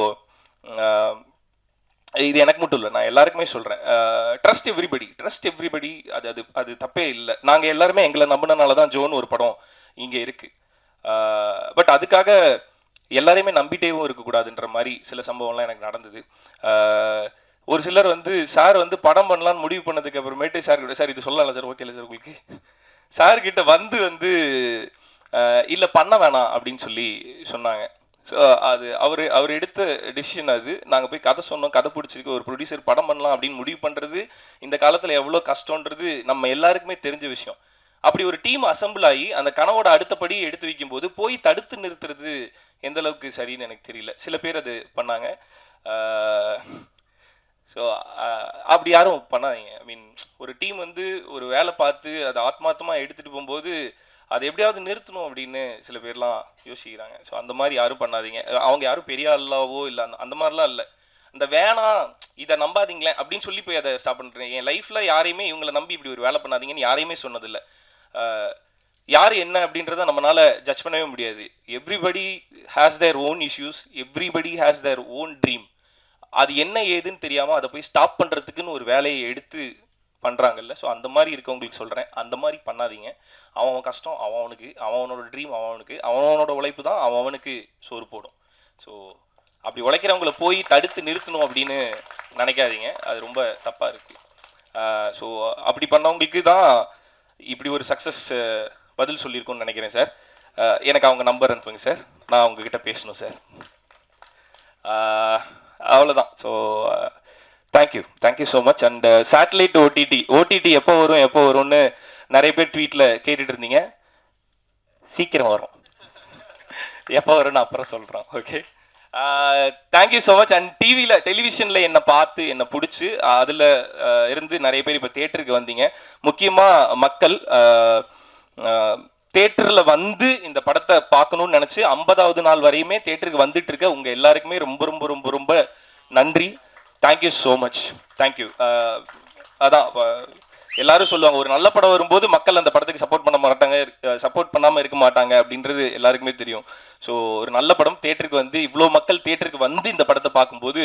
இது எனக்கு மட்டும் இல்லை, நான் எல்லாருக்குமே சொல்கிறேன், ட்ரஸ்ட் எவ்ரிபடி. அது தப்பே இல்லை. நாங்கள் எல்லாருமே எங்களை நம்பினால தான் ஜோன் ஒரு படம் இங்கே இருக்குது. பட் அதுக்காக எல்லாரையுமே நம்பிட்டேவும் இருக்கக்கூடாதுன்ற மாதிரி சில சம்பவம்லாம் எனக்கு நடந்தது. ஒரு சிலர் வந்து சார் வந்து படம் பண்ணலான்னு முடிவு பண்ணதுக்கு அப்புறமேட்டு சார் இது சொல்லலாம் சார், ஓகே இல்லை சார் உங்களுக்கு, சார்கிட்ட வந்து இல்லை பண்ண வேணாம் அப்படின்னு சொல்லி சொன்னாங்க. ஸோ அது அவர் எடுத்த டிசிஷன். அது நாங்கள் போய் கதை சொன்னோம், கதை பிடிச்சிருக்கு, ஒரு ப்ரொடியூசர் படம் பண்ணலாம் அப்படின்னு முடிவு பண்ணுறது இந்த காலத்தில் எவ்வளோ கஷ்டன்றது நம்ம எல்லாருக்குமே தெரிஞ்ச விஷயம். அப்படி ஒரு டீம் அசம்பிள் ஆகி அந்த கனவோட அடுத்தபடி எடுத்து வைக்கும்போது போய் தடுத்து நிறுத்துறது எந்த அளவுக்கு சரின்னு எனக்கு தெரியல. சில பேர் அது பண்ணாங்க. ஸோ அப்படி யாரும் பண்ணாதீங்க. ஐ மீன் ஒரு டீம் வந்து ஒரு வேலை பார்த்து அதை ஆத்மார்த்தமாக எடுத்துகிட்டு போகும்போது அதை எப்படியாவது நிறுத்தணும் அப்படின்னு சில பேர்லாம் யோசிக்கிறாங்க. ஸோ அந்த மாதிரி யாரும் பண்ணாதீங்க. அவங்க யாரும் பெரிய ஆளாவோ இல்லை அந்த மாதிரிலாம் இல்லை. இந்த வேணாம் இதை நம்பாதீங்களேன் அப்படின்னு சொல்லி போய் அதை ஸ்டாப் பண்ணுறேன். என் லைஃப்பில் யாரையுமே இவங்களை நம்பி இப்படி ஒரு வேலை பண்ணாதீங்கன்னு யாரையுமே சொன்னதில்லை. யார் என்ன அப்படின்றத நம்மளால ஜட்ஜ் பண்ணவே முடியாது. Everybody has their own issues, everybody has their own dream. அது என்ன ஏதுன்னு தெரியாமல் அதை போய் ஸ்டாப் பண்ணுறதுக்குன்னு ஒரு வேலையை எடுத்து பண்ணுறாங்கல்ல. ஸோ அந்த மாதிரி இருக்கவங்களுக்கு சொல்கிறேன், அந்த மாதிரி பண்ணாதீங்க. அவன் கஷ்டம் அவனோட ட்ரீம் அவனோட உழைப்பு தான் அவனுக்கு சோறு போடும். ஸோ அப்படி உழைக்கிறவங்கள போய் தடுத்து நிறுத்தணும் அப்படின்னு நினைக்காதீங்க, அது ரொம்ப தப்பாக இருக்குது. ஸோ அப்படி பண்ணவங்களுக்கு தான் இப்படி ஒரு சக்ஸஸ் பதில் சொல்லியிருக்கோன்னு நினைக்கிறேன் சார். எனக்கு அவங்க நம்பர் அனுப்புங்க சார், நான் அவங்கக்கிட்ட பேசணும் சார். அவ்வளோதான். So thank you so much. And satellite OTT எப்போ வரும்னு நிறைய பேர் ட்வீட்டில் கேட்டுட்டு இருந்தீங்க. சீக்கிரம் வரும். எப்போ வரும்னு அப்புறம் சொல்கிறோம். Okay, thank you so much. And டெலிவிஷனில் என்னை பார்த்து என்னை பிடிச்சி அதில் இருந்து நிறைய பேர் இப்போ தேட்டருக்கு வந்தீங்க. முக்கியமாக மக்கள் தேட்டரில் வந்து இந்த படத்தை பார்க்கணுன்னு நினச்சி 50வது நாள் வரையுமே தேட்டருக்கு வந்துட்டு இருக்க உங்கள் எல்லாருக்குமே ரொம்ப ரொம்ப ரொம்ப ரொம்ப நன்றி. Thank you so much. தேங்க்யூ. அதான் எல்லாரும் சொல்லுவாங்க, ஒரு நல்ல படம் வரும்போது மக்கள் அந்த படத்துக்கு சப்போர்ட் பண்ணாமல் இருக்க மாட்டாங்க அப்படின்றது எல்லாருக்குமே தெரியும். ஸோ ஒரு நல்ல படம் தேட்டருக்கு வந்து இவ்வளோ மக்கள் தேட்டருக்கு வந்து இந்த படத்தை பார்க்கும்போது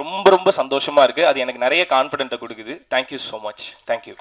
ரொம்ப ரொம்ப சந்தோஷமாக இருக்குது. அது எனக்கு நிறைய கான்ஃபிடென்ட்டை கொடுக்குது. Thank you so much. தேங்க்யூ.